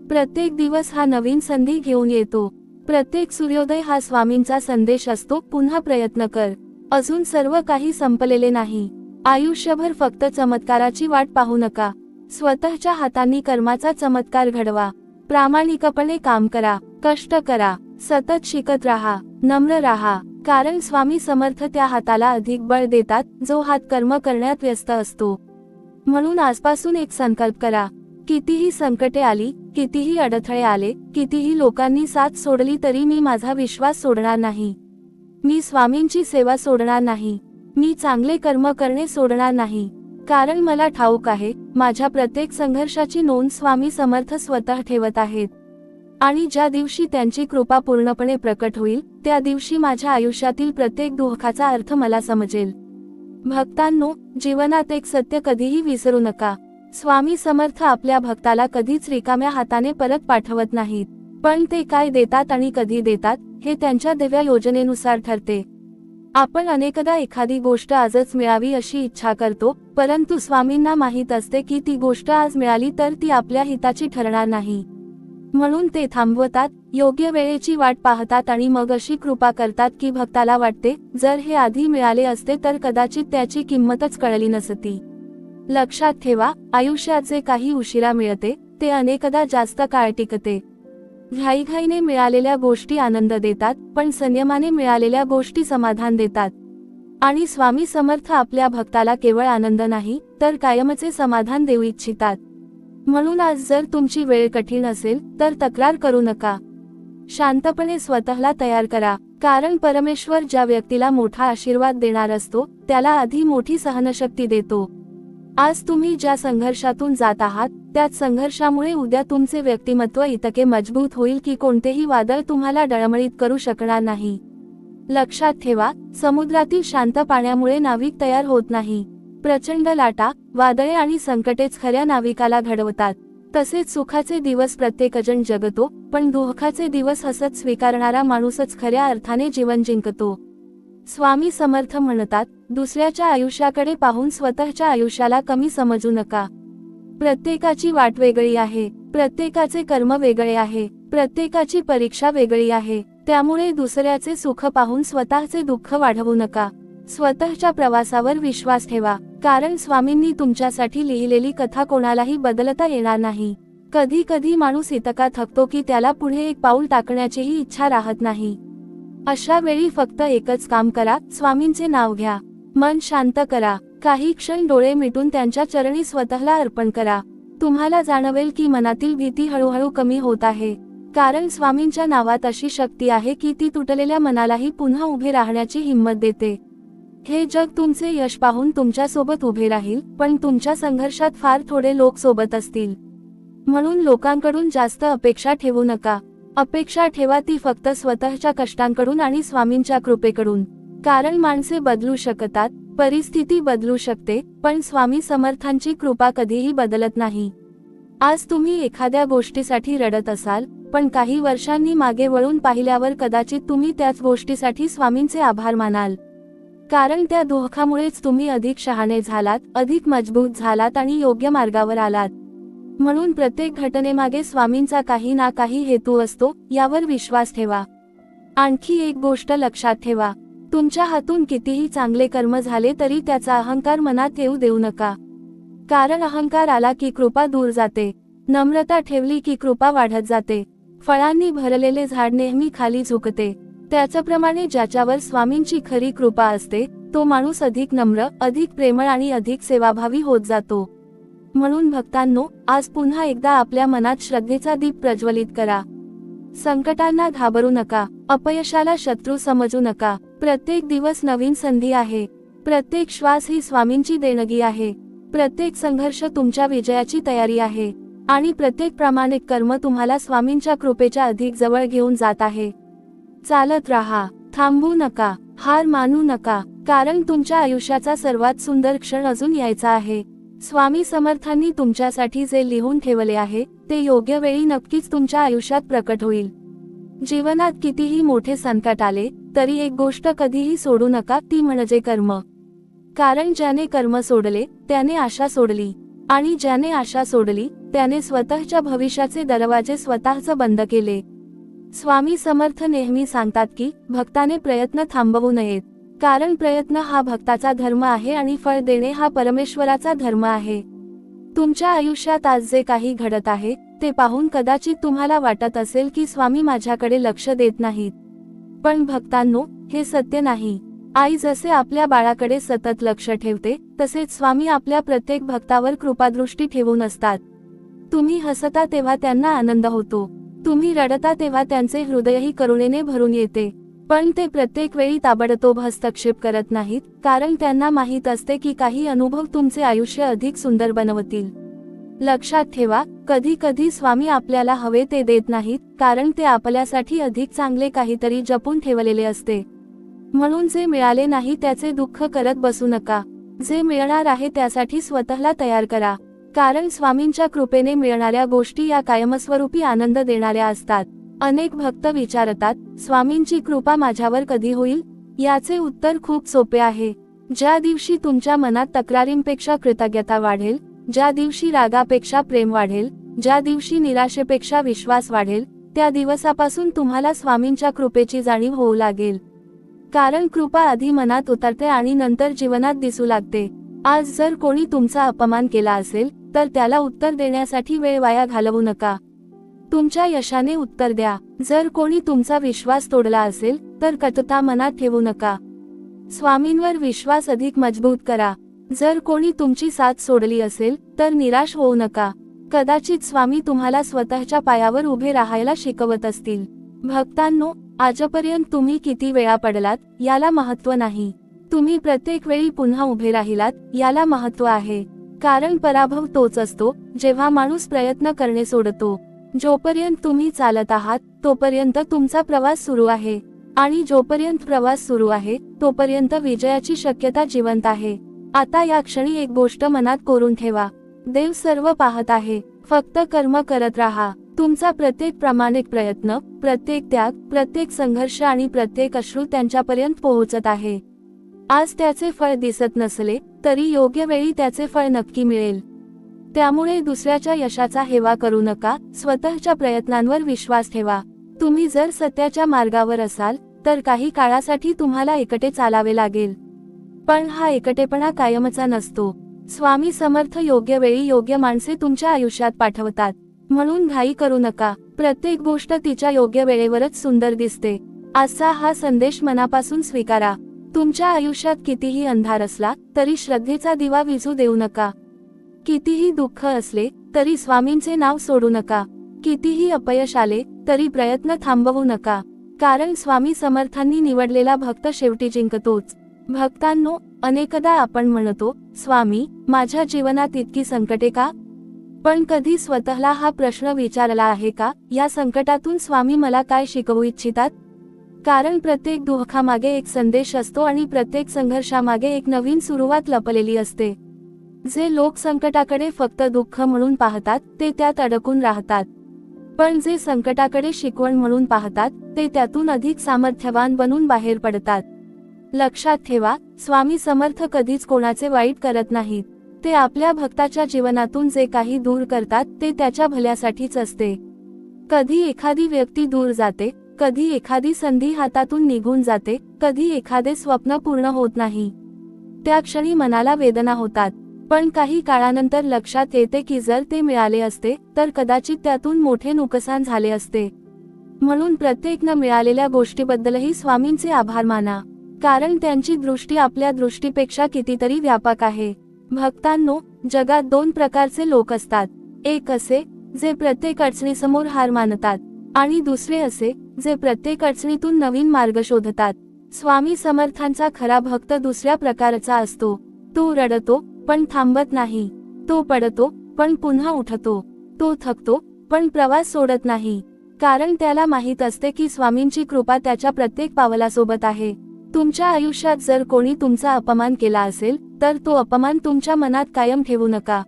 प्रत्येक दिवस हा नवीन संधी घेऊन येतो. प्रत्येक सूर्योदय हा स्वामींचा संदेश असतो, पुन्हा प्रयत्न कर. अजून सर्व काही संपलेले नाही. आयुष्यभर फक्त चमत्काराची वाट पाहू नका. स्वतःच्या हातांनी कर्माचा चमत्कार घडवा. प्रामाणिकपणे काम करा, कष्ट करा, सतत शिकत राहा, नम्र राहा. कारण स्वामी समर्थ त्या हाताला अधिक बळ देतात जो हात कर्म करण्यात व्यस्त असतो. म्हणून आजपासून एक संकल्प करा. कितीही संकटे आली, कितीही अडथळे आले, कितीही लोकांनी साथ सोडली तरी मी माझा विश्वास सोडणार नाही. मी स्वामींची सेवा सोडणार नाही. मी चांगले कर्म करणे सोडणार नाही. कारण मला ठाऊक आहे माझ्या प्रत्येक संघर्षाची नोंद स्वामी समर्थ स्वतः ठेवत आहेत. आणि ज्या दिवशी त्यांची कृपा पूर्णपणे प्रकट होईल त्या दिवशी माझ्या आयुष्यातील प्रत्येक दुःखाचा अर्थ मला समजेल. भक्तांनो, जीवनात एक सत्य कधीही विसरू नका. स्वामी समर्थ आपल्या भक्ताला कधीच रिकाम्या हाताने परत पाठवत नाहीत. पण ते काय देतात आणि कधी देतात हे त्यांच्या दिव्य योजनेनुसार ठरते. आपण अनेकदा एखादी गोष्ट आजच मिळावी अशी इच्छा करतो, परंतु स्वामींना माहीत असते की ती गोष्ट आज मिळाली तर ती आपल्या हिताची ठरणार नाही. म्हणून ते थांबवतात, योग्य वेळेची वाट पाहतात आणि मग अशी कृपा करतात की भक्ताला वाटते जर हे आधी मिळाले असते तर कदाचित त्याची किंमतच कळली नसती. लक्षात ठेवा, आयुष्यात जे काही उशिरा मिळते ते अनेकदा जास्त काळ टिकते. घाईघाईने मिळालेल्या गोष्टी आनंद देतात, पण संयमाने मिळालेल्या गोष्टी समाधान देतात. आणि स्वामी समर्थ आपल्या भक्ताला केवळ आनंद नाही तर कायमचे समाधान देऊ इच्छितात. म्हणून आज जर तुमची वेळ कठीण असेल तर तक्रार करू नका. शांतपणे स्वतःला तयार करा. कारण परमेश्वर ज्या व्यक्तीला मोठा आशीर्वाद देणार असतो त्याला आधी मोठी सहनशक्ती देतो. आज तुम्ही ज्या संघर्षातून जात आहात त्याच संघर्षामुळे उद्या तुमचे व्यक्तिमत्व इतके मजबूत होईल की कोणतेही वादळ तुम्हाला डळमळीत करू शकणार नाही. लक्षात ठेवा, समुद्रातील शांत पाण्यामुळे नाविक तयार होत नाही. प्रचंड लाटा, वादळे आणि संकटेच खऱ्या नाविकाला घडवतात. तसेच सुखाचे दिवस प्रत्येकजण जगतो, पण दुःखाचे दिवस हसत स्वीकारणारा माणूसच खऱ्या अर्थाने जीवन जिंकतो. स्वामी समर्थ म्हणतात, दुसऱ्याच्या आयुष्याकडे पाहून स्वतःच्या आयुष्याला कमी समजू नका. प्रत्येकाची वाट वेगळी आहे, प्रत्येकाचे कर्म वेगळे आहे, प्रत्येकाची परीक्षा वेगळी आहे. त्यामुळे दुसऱ्याचे सुख पाहून स्वतःचे दुःख वाढवू नका. स्वतःच्या प्रवासावर विश्वास ठेवा. कारण स्वामींनी तुमच्यासाठी लिहिलेली कथा कोणालाही बदलता येणार नाही. कधी कधी माणूस इतका थकतो की त्याला पुढे एक पाऊल टाकण्याचीही इच्छा राहत नाही. अशा वेळी फक्त एकच काम करा, स्वामींचे नाव घ्या. मन शांत करा. काही क्षण डोळे मिटून त्यांच्या चरणी स्वतःला अर्पण करा. तुम्हाला जाणवेल की मनातील भीती हळूहळू कमी होत आहे. कारण स्वामींच्या नावात अशी शक्ती आहे की ती तुटलेल्या मनालाही पुन्हा उभे राहण्याची हिंमत देते. हे जग तुमचे यश पाहून तुमच्या सोबत उभे राहील, पण तुमच्या संघर्षात फार थोडे लोक सोबत असतील. म्हणून लोकांकडून जास्त अपेक्षा ठेवू नका. अपेक्षा ठेवा ती फक्त स्वतःच्या कष्टांकडून आणि स्वामींच्या कृपेकडून. कारण माणसे बदलू शकतात, परिस्थिती बदलू शकते, पण स्वामी समर्थांची कृपा कधीही बदलत नाही. आज तुम्ही एखाद्या गोष्टीसाठी रडत असाल, पण काही वर्षांनी मागे वळून पाहिल्यावर कदाचित तुम्ही त्याच गोष्टीसाठी स्वामींचे आभार मानाल. कारण त्या दुःखामुळेच तुम्ही अधिक शहाणे झालात, अधिक मजबूत झालात आणि योग्य मार्गावर आलात. म्हणून प्रत्येक घटनेमागे स्वामींचा काही ना काही हेतू असतो, यावर विश्वास ठेवा. आणखी एक गोष्ट लक्षात ठेवा, तुमच्या हातून कितीही चांगले कर्म झाले तरी त्याचा अहंकार मनात येऊ देऊ नका. कारण अहंकार आला की कृपा दूर जाते, नम्रता ठेवली की कृपा वाढत जाते. फळांनी भरलेले झाड नेहमी खाली झुकते. त्याच्याप्रमाणे ज्याच्यावर स्वामींची खरी कृपा असते तो माणूस अधिक नम्र, अधिक प्रेमळ आणि अधिक सेवाभावी होत जातो. म्हणून भक्तांनो, आज पुन्हा एकदा आपल्या मनात श्रद्धेचा दीप प्रज्वलित करा. संकटांना घाबरू नका, अपयशाला शत्रू समजू नका. प्रत्येक दिवस नवीन संधी आहे. प्रत्येक श्वास ही स्वामींची देणगी आहे. प्रत्येक संघर्ष तुमच्या विजयाची तयारी आहे. आणि प्रत्येक प्रामाणिक कर्म तुम्हाला स्वामींच्या कृपेच्या अधिक जवळ घेऊन जात आहे. चालत राहा, थांबू नका, हार मानू नका. कारण तुमच्या आयुष्याचा सर्वात सुंदर क्षण अजून यायचा आहे. स्वामी समर्थांनी तुमच्यासाठी जे लिहून ठेवले आहे ते योग्य वेळी नक्कीच तुमच्या आयुष्यात प्रकट होईल. जीवनात कितीही मोठे संकट आले तरी एक गोष्ट कधीही सोडू नका, ती म्हणजे कर्म. कारण ज्याने कर्म सोडले त्याने आशा सोडली, आणि ज्याने आशा सोडली त्याने स्वतःच्या भविष्याचे दरवाजे स्वतःच बंद केले. स्वामी समर्थ नेहमी सांगतात की भक्ताने प्रयत्न थांबवू नयेत. कारण प्रयत्न हा भक्ताचा धर्म आहे आणि फळ देणे हा परमेश्वराचा धर्म आहे. तुमच्या आयुष्यात आज जे काही घडत आहे ते पाहून कदाचित तुम्हाला वाटत असेल की स्वामी माझ्याकडे लक्ष देत नाहीत. पण भक्तांनो, हे सत्य नाही. आई जसे आपल्या बाळाकडे सतत लक्ष ठेवते, तसेच स्वामी आपल्या प्रत्येक भक्तावर कृपादृष्टी ठेवून असतात. तुम्ही हसता तेव्हा त्यांना आनंद होतो. तुम्ही रडता तेव्हा त्यांचे हृदयही करुणेने भरून येते. पण ते प्रत्येक वेळी ताबडतोब हस्तक्षेप करत नाहीत, कारण त्यांना माहीत असते की काही अनुभव तुमचे आयुष्य अधिक सुंदर बनवतील. लक्षात ठेवा, कधी कधी स्वामी आपल्याला हवे ते देत नाहीत, कारण ते आपल्यासाठी अधिक चांगले काहीतरी जपून ठेवलेले असते. म्हणून जे मिळाले नाही त्याचे दुःख करत बसू नका. जे मिळणार आहे त्यासाठी स्वतःला तयार करा, कारण स्वामींच्या कृपेने मिळणाऱ्या गोष्टी या कायमस्वरूपी आनंद देणाऱ्या असतात. अनेक भक्त विचारतात, स्वामींची कृपा माझ्यावर कधी होईल? याचे उत्तर खूप सोपे आहे. ज्या दिवशी तुमच्या मनात तक्रारींपेक्षा कृतज्ञता वाढेल, ज्या दिवशी रागापेक्षा प्रेम वाढेल, ज्या दिवशी निराशेपेक्षा विश्वास वाढेल, त्या दिवसापासून तुम्हाला स्वामींच्या कृपेची जाणीव होऊ लागेल. कारण कृपा आधी मनात उतरते आणि नंतर जीवनात दिसू लागते. आज जर कोणी तुमचा अपमान केला असेल, तर त्याला उत्तर देण्यासाठी वेळ वाया घालवू नका. तुमच्या यशाने उत्तर द्या. जर कोणी तुमचा विश्वास तोडला असेल, तर कटुता मनात ठेवू नका. स्वामींवर विश्वास अधिक मजबूत करा. जर कोणी तुमची साथ सोडली असेल, तर निराश होऊ नका. कदाचित स्वामी तुम्हाला स्वतःच्या पायावर उभे राहायला शिकवत असतील. भक्तांनो, आजपर्यंत तुम्ही किती वेळा पडलात याला महत्त्व नाही. तुम्ही प्रत्येक वेळी पुन्हा उभे राहिलात याला महत्त्व आहे. कारण पराभव तोच असतो जेव्हा माणूस प्रयत्न करणे सोडतो. जोपर्यंत तुम्ही चालत आहात तोपर्यंत तुमचा प्रवास सुरू आहे, आणि जोपर्यंत प्रवास सुरू आहे तोपर्यंत विजयाची शक्यता जिवंत आहे. आता या क्षणी एक गोष्ट मनात कोरून ठेवा, देव सर्व पाहत आहे. फक्त कर्म करत राहा. तुमचा प्रत्येक प्रामाणिक प्रयत्न, प्रत्येक त्याग, प्रत्येक संघर्ष आणि प्रत्येक अश्रू त्यांच्यापर्यंत पोहोचत आहे. आज त्याचे फळ दिसत नसले तरी योग्य वेळी त्याचे फळ नक्की मिळेल. त्यामुळे दुसऱ्याच्या यशाचा हेवा करू नका, स्वतःच्या प्रयत्नांवर विश्वास ठेवा. तुम्ही जर सत्याच्या मार्गावर असाल तर काही काळासाठी तुम्हाला एकटे चालावे लागेल, पण हा एकटेपणा कायमचा नसतो. स्वामी समर्थ योग्य वेळी योग्य माणसे तुमच्या आयुष्यात पाठवतात. म्हणून घाई करू नका. प्रत्येक गोष्ट तिच्या योग्य वेळेवरच सुंदर दिसते. आजचा हा संदेश मनापासून स्वीकारा. तुमच्या आयुष्यात कितीही अंधार असला तरी श्रद्धेचा दिवा विझू देऊ नका. कितीही दुःख असले तरी स्वामींचे नाव सोडू नका. कितीही अपयश आले तरी प्रयत्न थांबवू नका, कारण स्वामी समर्थांनी निवडलेला भक्त शेवटी जिंकतोच. भक्तांनो, अनेकदा आपण म्हणतो, स्वामी, माझ्या जीवनात इतकी संकटे का? पण कधी स्वतःला हा प्रश्न विचारला आहे का, या संकटातून स्वामी मला काय शिकवू इच्छितात? कारण प्रत्येक दुःखामागे एक संदेश असतो आणि प्रत्येक संघर्षामागे एक नवीन सुरुवात लपलेली असते. जे लोक संकटाकडे फक्त दुःख म्हणून पाहतात ते त्यात अडकून राहतात, पण जे संकटाकडे शिकवण म्हणून पाहतात ते त्यातून अधिक सामर्थ्यवान बनून बाहेर पडतात. लक्षात ठेवा, स्वामी समर्थ कधीच कोणाचे वाईट करत नाहीत. ते आपल्या भक्ताच्या जीवनातून जे काही दूर करतात ते त्याच्या भल्यासाठीच असते. कधी एखादी व्यक्ती दूर जाते, कधी एखादी संधी हातातून निघून जाते, कधी एखादे स्वप्न पूर्ण होत नाही. त्या क्षणी मनाला वेदना होतात, पण काही काळानंतर लक्षात येते की जर ते मिळाले असते तर कदाचित त्यातून मोठे नुकसान झाले असते. म्हणून प्रत्येक न मिळालेल्या गोष्टीबद्दलही स्वामींचे आभार माना, कारण त्यांची दृष्टी आपल्या दृष्टीपेक्षा कितीतरी व्यापक आहे. भक्तांनो, जगात दोन प्रकारचे लोक असतात. एक असे जे प्रत्येक अडचणीसमोर हार मानतात, आणि दुसरे असे जे प्रत्येक अडचणीतून नवीन मार्ग शोधतात. स्वामी समर्थांचा खरा भक्त दुसऱ्या प्रकारचा असतो. तो रडतो पण थांबत नाही. तो पडतो पण पुन्हा उठतो. तो थकतो पण प्रवास सोडत नाही, कारण त्याला माहीत असते की स्वामींची कृपा त्याच्या प्रत्येक पावलासोबत आहे. तुमच्या आयुष्यात जर कोणी तुमचा अपमान केला असेल तर तो अपमान तुमच्या मनात कायम ठेवू नका.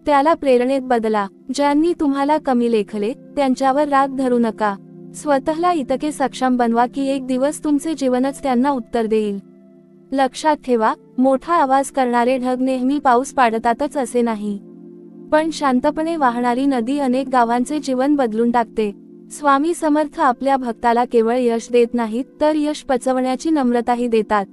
त्याला प्रेरणेत बदला. ज्यांनी तुम्हाला कमी लेखले त्यांच्यावर राग धरू नका. स्वतःला इतके सक्षम बनवा की एक दिवस तुमचे जीवनच त्यांना उत्तर देईल. लक्षात ठेवा, मोठा आवाज करणारे ढग नेहमी पाऊस पाडतातच असे नाही, पण शांतपणे वाहणारी नदी अनेक गावांचे जीवन बदलून टाकते. स्वामी समर्थ आपल्या भक्ताला केवळ यश देत नाहीत तर यश पचवण्याची नम्रताही देतात,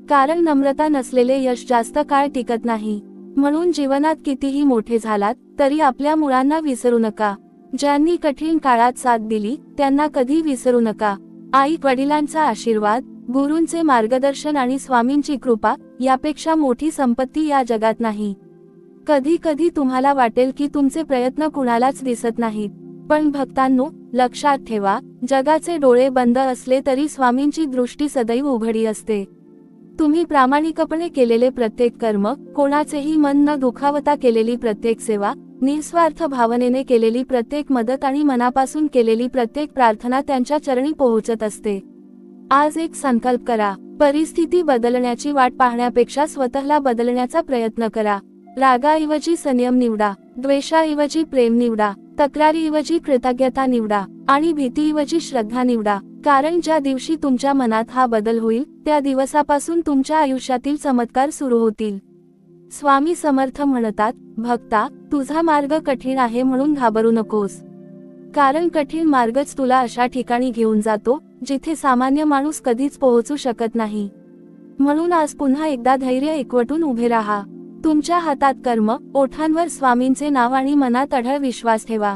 कारण नम्रता नसलेले यश जास्त काळ टिकत नाही. म्हणून जीवनात कितीही मोठे झालात तरी आपल्या मुळांना विसरू नका. ज्यांनी कठीण काळात साथ दिली त्यांना कधी विसरू नका. आई वडिलांचा आशीर्वाद, गुरूंचे मार्गदर्शन आणि स्वामींची कृपा यापेक्षा मोठी संपत्ती या जगात नाही. कधी कधी तुम्हाला वाटेल की तुमचे प्रयत्न कुणालाच दिसत नाहीत, पण भक्तांनो, लक्षात ठेवा, जगाचे डोळे बंद असले तरी स्वामींची दृष्टी सदैव उघडी असते. तुम्ही प्रामाणिकपणे केलेले प्रत्येक कर्म, कोणाचेही मन न दुखावता केलेली प्रत्येक सेवा, निस्वार्थ भावनेने केलेली प्रत्येक मदत आणि मनापासून केलेली प्रत्येक प्रार्थना त्यांच्या चरणी पोहोचत असते. आज एक संकल्प करा. परिस्थिती बदलण्याची वाट पाहण्यापेक्षा स्वतःला बदलण्याचा प्रयत्न करा. रागाऐवजी संयम निवडा, द्वेषाऐवजी प्रेम निवडा, तक्रारीऐवजी कृतज्ञता निवडा आणि भीतीऐवजी श्रद्धा निवडा. कारण ज्या दिवशी तुमच्या मनात हा बदल होईल, त्या दिवसापासून तुमच्या आयुष्यातील चमत्कार सुरू होतील. स्वामी समर्थ म्हणतात, भक्ता, तुझा मार्ग कठीण आहे म्हणून घाबरू नकोस. कारण कठीण मार्गच तुला अशा ठिकाणी घेऊन जातो जिथे सामान्य माणूस कधीच पोहोचू शकत नाही. म्हणून आज पुन्हा एकदा धैर्य एकवटून उभे राहा. तुमच्या हातात कर्म, ओठांवर स्वामींचे नाव आणि मनात अढळ विश्वास ठेवा.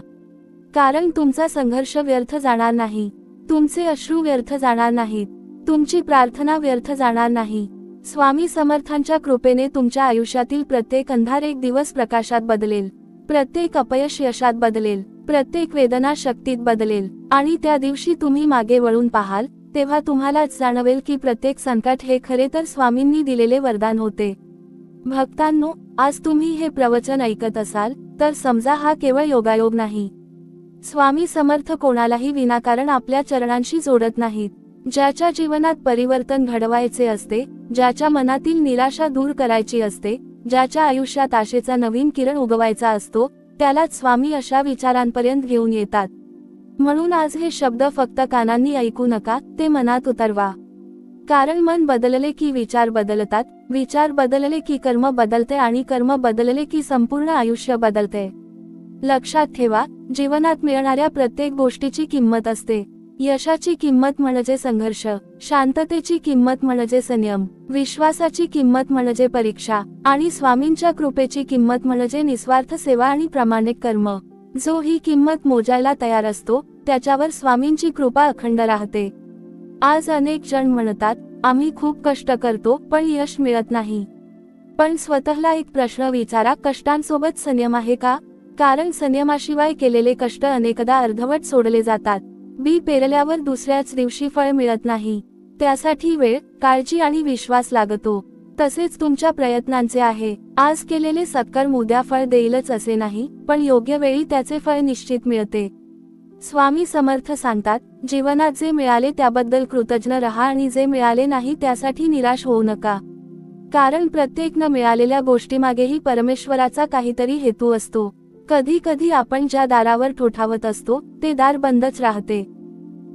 कारण तुमचा संघर्ष व्यर्थ जाणार नाही, तुमचे अश्रू व्यर्थ जाणार नाहीत, तुमची प्रार्थना व्यर्थ जाणार नाही. स्वामी समर्थांच्या कृपेने तुमच्या आयुष्यातील प्रत्येक अंधार एक दिवस प्रकाशात बदलेल, प्रत्येक अपयश यशात बदलेल, प्रत्येक वेदना शक्तीत बदलेल आणि त्या दिवशी तुम्ही मागे वळून पाहाल तेव्हा तुम्हालाच जाणवेल की प्रत्येक संकट हे खरे तर स्वामींनी दिलेले वरदान होते. भक्तांनो, आज तुम्ही हे प्रवचन ऐकत असाल तर समजा हा केवळ योगायोग नाही. स्वामी समर्थ कोणालाही विनाकारण आपल्या चरणांशी जोडत नाहीत. ज्याच्या जीवनात परिवर्तन घडवायचे असते, ज्याच्या मनातील निराशा दूर करायची असते, ज्याच्या आयुष्यात आशेचा नवीन किरण उगवायचा असतो, त्यालाच स्वामी अशा विचारांपर्यंत घेऊन येतात. म्हणून आज हे शब्द फक्त कानांनी ऐकू नका, ते मनात उतरवा. कारण मन बदलले की विचार बदलतात, विचार बदलले की कर्म बदलते आणि कर्म बदलले की संपूर्ण आयुष्य बदलते. लक्षात ठेवा, जीवनात मिळणाऱ्या प्रत्येक गोष्टीची किंमत असते. यशाची किंमत म्हणजे संघर्ष, शांततेची किंमत म्हणजे संयम, विश्वासाची किंमत म्हणजे परीक्षा आणि स्वामींच्या कृपेची किंमत म्हणजे निस्वार्थ सेवा आणि प्रामाणिक कर्म. जो ही किंमत मोजायला तयार असतो, त्याच्यावर स्वामींची कृपा अखंड राहते. आज अनेक जण म्हणतात, आम्ही खूप कष्ट करतो पण यश मिळत नाही. पण स्वतःला एक प्रश्न विचारा, कष्टांसोबत संयम आहे का? कारण संयमाशिवाय केलेले कष्ट अनेकदा अर्धवट सोडले जातात. बी पेरल्यावर दुसऱ्याच दिवशी फळ मिळत नाही. त्यासाठी वेळ, काळजी आणि विश्वास लागतो. तसेच तुमच्या प्रयत्नांचे आहे. आज केलेले सत्कर्म उद्या फळ देईलच असे नाही, पण योग्य वेळी त्याचे फळ निश्चित मिळते. स्वामी समर्थ सांगतात, जीवनात जे मिळाले त्याबद्दल कृतज्ञ रहा आणि जे मिळाले नाही त्यासाठी निराश होऊ नका. कारण प्रत्येक न मिळालेल्या गोष्टीमागेही परमेश्वराचा काहीतरी हेतू असतो. कधी कधी आपण ज्या दारावर ठोठावत असतो ते दार बंदच राहते.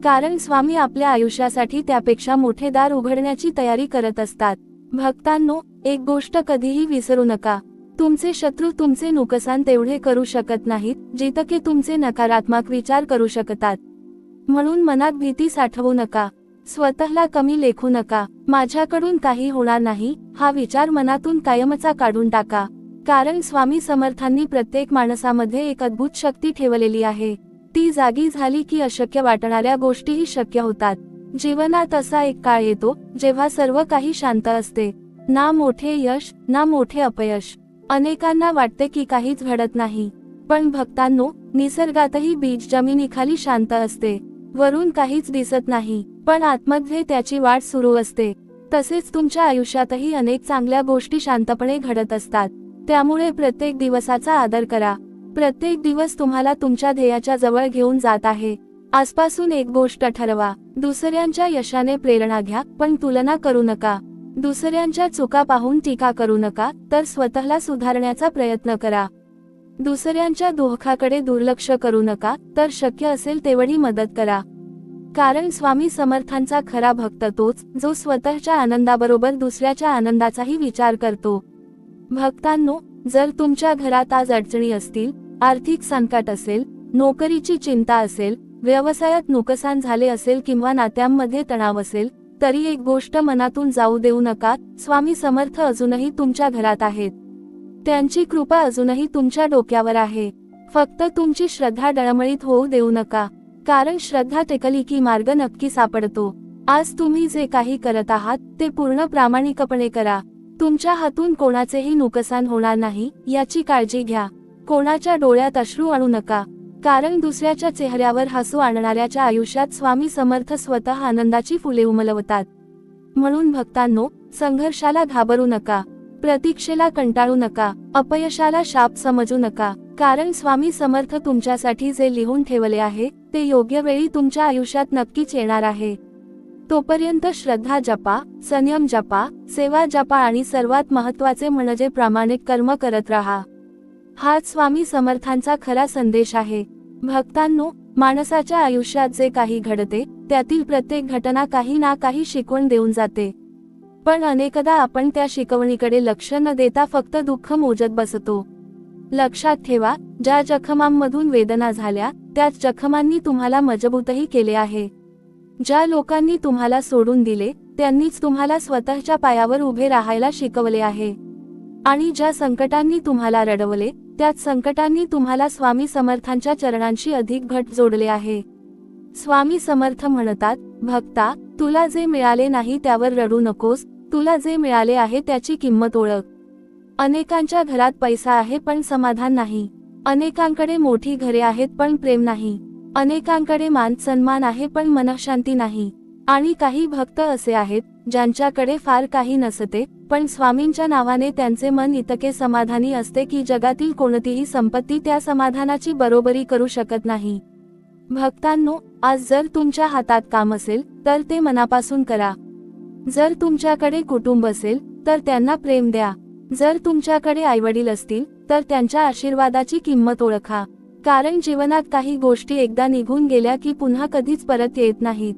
कारण स्वामी आपल्या आयुष्यासाठी त्यापेक्षा मोठे दार उघडण्याची तयारी करत असतात. भक्तांनो, एक गोष्ट कधीही विसरू नका, तुमचे शत्रू तुमचे नुकसान तेवढे करू शकत नाहीत जितके तुमचे नकारात्मक विचार करू शकतात. म्हणून मनात भीती साठवू नका, स्वतःला कमी लेखू नका. माझ्याकडून काही होणार नाही हा विचार मनातून कायमचा काढून टाका. कारण स्वामी समर्थांनी प्रत्येक माणसामध्ये एक अद्भुत शक्ती ठेवलेली आहे. ती जागी झाली की अशक्य वाटणाऱ्या गोष्टीही शक्य होतात. जीवनात असा एक काळ येतो जेव्हा सर्व काही शांत असते. ना मोठे यश, ना मोठे अपयश. अनेकांना वाटते की काहीच घडत नाही. पण भक्तांनो, निसर्गातही बीज जमिनीखाली शांत असते. वरून काहीच दिसत नाही, पण आतमध्ये त्याची वाट सुरू असते. तसेच तुमच्या आयुष्यातही अनेक चांगल्या गोष्टी शांतपणे घडत असतात. त्यामुळे प्रत्येक दिवसाचा आदर करा. प्रत्येक दिवस तुम्हाला तुमच्या ध्येयाच्या जवळ घेऊन जात आहे. आजपासून एक गोष्ट ठरवा, दुसऱ्यांच्या यशाने प्रेरणा घ्या पण तुलना करू नका. दुसऱ्यांच्या चुका पाहून टीका करू नका, तर स्वतःला सुधारण्याचा प्रयत्न करा. दुसऱ्यांच्या दुःखाकडे दुर्लक्ष करू नका, तर शक्य असेल तेवढी मदत करा. कारण स्वामी समर्थांचा खरा भक्त तोच जो स्वतःच्या आनंदाबरोबर दुसऱ्याच्या आनंदाचाही विचार करतो. भक्तांनो, जर तुमच्या घरात आज अडचणी असतील, आर्थिक संकट असेल, नोकरीची चिंता असेल, व्यवसायात नुकसान झाले असेल किंवा नात्यांमध्ये तणाव असेल, तरी एक गोष्ट मनातून जाऊ देऊ नका, स्वामी समर्थ अजूनही तुमच्या घरात आहेत. त्यांची कृपा अजूनही तुमच्या डोक्यावर आहे. फक्त तुमची श्रद्धा डळमळीत होऊ देऊ नका. कारण श्रद्धा टेकली की मार्ग नक्की सापडतो. आज तुम्ही जे काही करत आहात ते पूर्ण प्रामाणिकपणे करा. तुमच्या हातून कोणाचेही नुकसान होणार नाही याची काळजी घ्या. कोणाच्या डोळ्यात अश्रू आणू नका, कारण दुसऱ्याच्या चेहऱ्यावर हसू आणणाऱ्याच्या आयुष्यात स्वामी समर्थ स्वतः आनंदाची फुले उमलवतात. म्हणून भक्तांनो, संघर्षाला घाबरू नका, प्रतीक्षेला कंटाळू नका, अपयशाला शाप समजू नका, कारण स्वामी समर्थ तुमच्यासाठी जे लिहून ठेवले आहे ते योग्य वेळी तुमच्या आयुष्यात नक्कीच येणार आहे. तोपर्यंत श्रद्धा जपा, संयम जपा, सेवा जपा आणि सर्वात महत्त्वाचे म्हणजे प्रामाणिक कर्म करत राहा. हाच स्वामी समर्थांचा खरा संदेश आहे. भक्तांनो, माणसाच्या आयुष्यात जे काही घडते त्यातील प्रत्येक घटना काही ना काही शिकवण देऊन जाते. पण अनेकदा आपण त्या शिकवणीकडे लक्ष न देता फक्त दुःख मोजत बसतो. लक्षात ठेवा, ज्या जखमांमधून वेदना झाल्या त्याच जखमांनी तुम्हाला मजबूतही केले आहे. ज्या लोकांनी तुम्हाला सोडून दिले त्यांनीच तुम्हाला स्वतःच्या पायावर उभे राहायला शिकवले आहे. आणि ज्या संकटांनी तुम्हाला रडवले त्याच संकटांनी तुम्हाला स्वामी समर्थांच्या चरणांशी अधिक घट जोडले आहे. स्वामी समर्थ म्हणतात, भक्ता, तुला जे मिळाले नाही त्यावर रडू नकोस, तुला जे मिळाले आहे त्याची किंमत ओळख. अनेकांच्या घरात पैसा आहे पण समाधान नाही. अनेकांकडे मोठी घरे आहेत पण प्रेम नाही. अनेकांकडे मान सन्मान आहे पण मनःशांती नाही. आणि काही भक्त असे आहेत ज्यांच्याकडे फार काही नसते पण स्वामींच्या नावाने त्यांचे मन इतके समाधानी असते की जगातील कोणतीही संपत्ती त्या समाधानाची बरोबरी करू शकत नाही. भक्तांनो, आज जर तुमच्या हातात काम असेल तर ते मनापासून करा. जर तुमच्याकडे कुटुंब असेल तर त्यांना प्रेम द्या. जर तुमच्याकडे आईवडील असतील तर त्यांच्या आशीर्वादाची किंमत ओळखा. कारण जीवनात काही गोष्टी एकदा निघून गेल्या की पुन्हा कधीच परत येत नाहीत.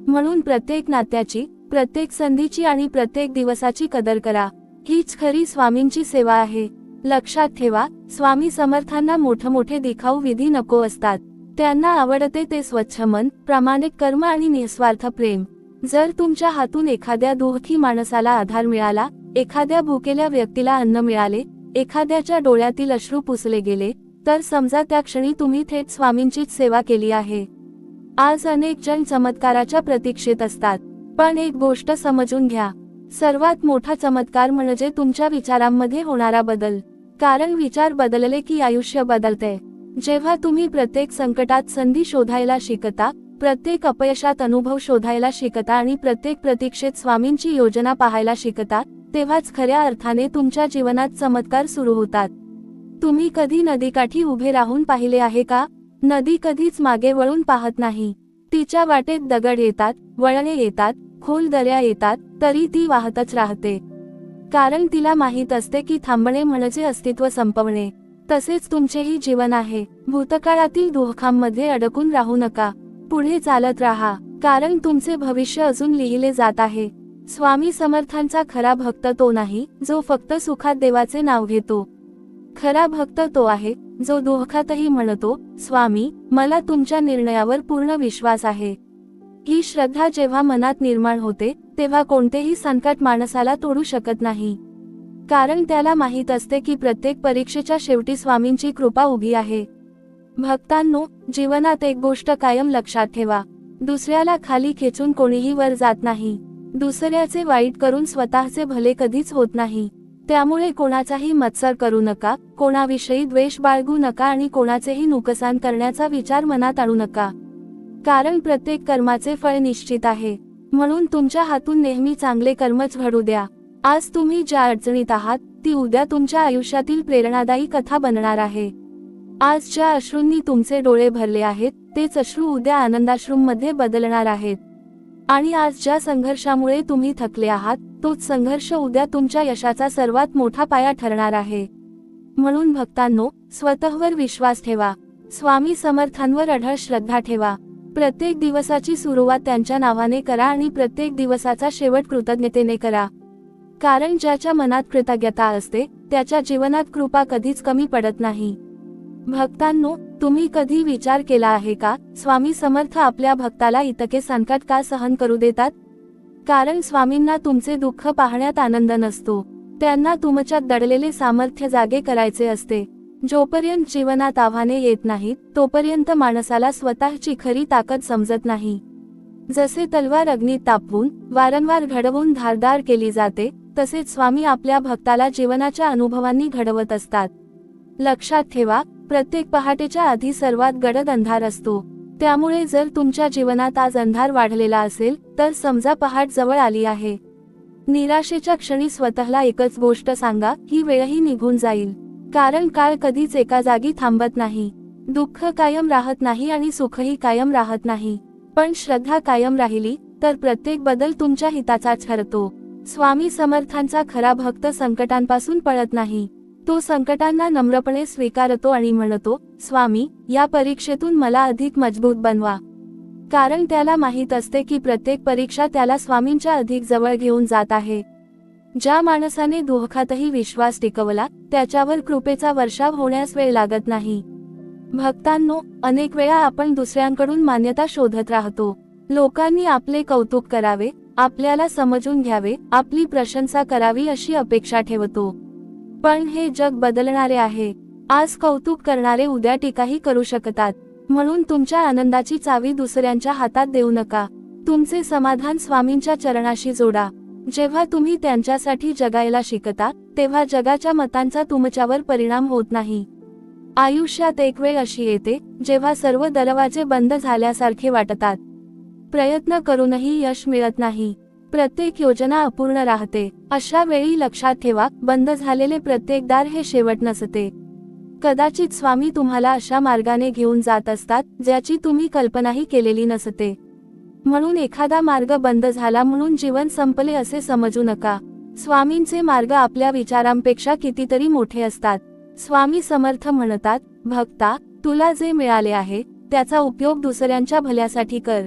म्हणून प्रत्येक नात्याची, प्रत्येक संधीची आणि प्रत्येक दिवसाची कदर करा. हीच खरी स्वामींची सेवा आहे. लक्षात ठेवा, स्वामी समर्थांना मोठमोठे दिखाऊ विधी नको असतात. त्यांना आवडते ते स्वच्छ मन, प्रामाणिक कर्म आणि निस्वार्थ प्रेम. जर तुमच्या हातून एखाद्या दुःखी माणसाला आधार मिळाला, एखाद्या भुकेल्या व्यक्तीला अन्न मिळाले, एखाद्याच्या डोळ्यातील अश्रू पुसले गेले, तर समजा त्या क्षणी तुम्ही थेट स्वामींचीच सेवा केली आहे. आज अनेक जण चमत्काराच्या प्रतीक्षेत असतात, पण एक गोष्ट समजून घ्या, सर्वात मोठा चमत्कार म्हणजे तुमच्या विचारांमध्ये होणारा बदल. कारण विचार बदलले की आयुष्य बदलते. जेव्हा तुम्ही प्रत्येक संकटात संधी शोधायला शिकता, प्रत्येक अपयशात अनुभव शोधायला शिकता आणि प्रत्येक प्रतीक्षेत स्वामींची योजना पाहायला शिकता, तेव्हाच खऱ्या अर्थाने तुमच्या जीवनात चमत्कार सुरू होतात. तुम्ही कधी नदीकाठी उभे राहून पाहिले आहे का? नदी कधीच मागे वळून पाहत नाही. तिच्या वाटेत दगड येतात, वळणे येतात, खोल दऱ्या येतात, तरी ती वाहतच राहते. कारण तिला माहीत असते की थांबणे म्हणजे अस्तित्व संपवणे. तसेच तुमचेही जीवन आहे. भूतकाळातील दुःखांमध्ये अडकून राहू नका, पुढे चालत राहा, कारण तुमचे भविष्य अजून लिहिले जात आहे. स्वामी समर्थांचा खरा भक्त तो नाही जो फक्त सुखात देवाचे नाव घेतो. खरा भक्त तो आहे जो दुःखातही म्हणतो, स्वामी, मला तुमच्या निर्णयावर पूर्ण विश्वास आहे. ही श्रद्धा जेव्हा मनात निर्माण होते तेव्हा कोणतेही संकट माणसाला तोडू शकत नाही. कारण त्याला माहीत असते की प्रत्येक परीक्षेच्या शेवटी स्वामींची कृपा उभी आहे. भक्तांनो, जीवनात एक गोष्ट कायम लक्षात ठेवा, दुसऱ्याला खाली खेचून कोणीही वर जात नाही. दुसऱ्याचे वाईट करून स्वतःचे भले कधीच होत नाही. त्यामुळे कोणाचाही मत्सर करू नका, कोणाविषयी द्वेष बाळगू नका आणि कोणाचेही नुकसान करण्याचा विचार मनात आणू नका. कारण प्रत्येक कर्माचे फळ निश्चित आहे. म्हणून तुमच्या हातून नेहमी चांगले कर्मच घडू द्या. आज तुम्ही ज्या अडचणीत आहात ती उद्या तुमच्या आयुष्यातील प्रेरणादायी कथा बनणार आहे. आज ज्या अश्रूंनी तुमचे डोळे भरले आहेत तेच अश्रू उद्या आनंदाश्रूंमध्ये बदलणार आहेत. आणि आज ज्या संघर्षामुळे तुम्ही थकले आहात तोच संघर्ष उद्या तुमच्या यशाचा सर्वात मोठा पाया ठरणार आहे. म्हणून भक्तांनो, स्वतःवर विश्वास ठेवा, स्वामी समर्थांवर अढळ श्रद्धा ठेवा. प्रत्येक दिवसाची सुरुवात त्यांच्या नावाने करा आणि प्रत्येक दिवसाचा शेवट कृतज्ञतेने करा. कारण ज्याच्या मनात कृतज्ञता असते त्याच्या जीवनात कृपा कधीच कमी पडत नाही. भक्तांनो, तुम्ही कधी विचार केला आहे का, स्वामी समर्थ आपल्या भक्ताला इतके संकट का सहन करू देतात? कारण स्वामींना तुमचे दुःख पाहण्यात आनंद नसतो. त्यांना तुमच्यात दडलेले सामर्थ्य जागे करायचे असते. जोपर्यंत जीवनात आव्हाने येत नाहीत तोपर्यंत माणसाला स्वतःची खरी ताकद समजत नाही. जसे तलवार अग्नीत तापवून वारंवार घडवून धारदार केली जाते, तसेच स्वामी आपल्या भक्ताला जीवनाच्या अनुभवांनी घडवत असतात. लक्षात ठेवा, प्रत्येक पहाटेच्या आधी सर्वात गडद अंधार असतो. त्यामुळे जर तुमच्या जीवनात आज अंधार वाढलेला असेल तर समजा पहाट जवळ आली आहे. निराशेच्या क्षणी स्वतःला एकच गोष्ट सांगा, ही वेळही निघून जाईल. कारण काळ कधीच एका जागी थांबत नाही. दुःख कायम राहत नाही आणि सुखही कायम राहत नाही. पण श्रद्धा कायम राहिली तर प्रत्येक बदल तुमच्या हिताचाच ठरतो. स्वामी समर्थांचा खरा भक्त संकटांपासून पळत नाही. तो संकटांना नम्रपणे स्वीकारतो आणि म्हणतो, स्वामी, या परीक्षेतून मला अधिक मजबूत बनवा. कारण त्याला माहीत असते की प्रत्येक परीक्षा त्याला स्वामींच्या अधिक जवळ घेऊन जात आहे. ज्या माणसाने दुःखातही विश्वास टिकवला, त्याच्यावर कृपेचा वर्षाव होण्यास वेळ लागत नाही. भक्तांनो, अनेक वेळा आपण दुसऱ्यांकडून मान्यता शोधत राहतो. लोकांनी आपले कौतुक करावे, आपल्याला समजून घ्यावे, आपली प्रशंसा करावी अशी अपेक्षा ठेवतो. पण हे जग बदलणारे आहे. आज कौतुक करणारे उद्या टीकाही करू शकतात. म्हणून तुमच्या आनंदाची चावी दुसऱ्यांच्या हातात देऊ नका. तुमचे समाधान स्वामींच्या चरणाशी जोडा. जेव्हा तुम्ही त्यांच्यासाठी जगायला शिकता, तेव्हा जगाच्या मतांचा तुमच्यावर परिणाम होत नाही. आयुष्यात एक वेळ अशी येते जेव्हा सर्व दरवाजे बंद झाल्यासारखे वाटतात. प्रयत्न करूनही यश मिळत नाही. प्रत्येक योजना अपूर्ण राहते. अशा वेळी लक्षात ठेवा, बंद झालेले प्रत्येक दार हे शेवट नसते. कदाचित स्वामी तुम्हाला अशा मार्गाने घेऊन जात असतात ज्याची तुम्ही कल्पनाही केलेली नसते. म्हणून एखादा मार्ग बंद झाला म्हणून जीवन संपले असे समजू नका. स्वामींचे मार्ग आपल्या विचारांपेक्षा कितीतरी मोठे असतात. स्वामी समर्थ म्हणतात, भक्ता, तुला जे मिळाले आहे त्याचा उपयोग दुसऱ्यांच्या भल्यासाठी कर.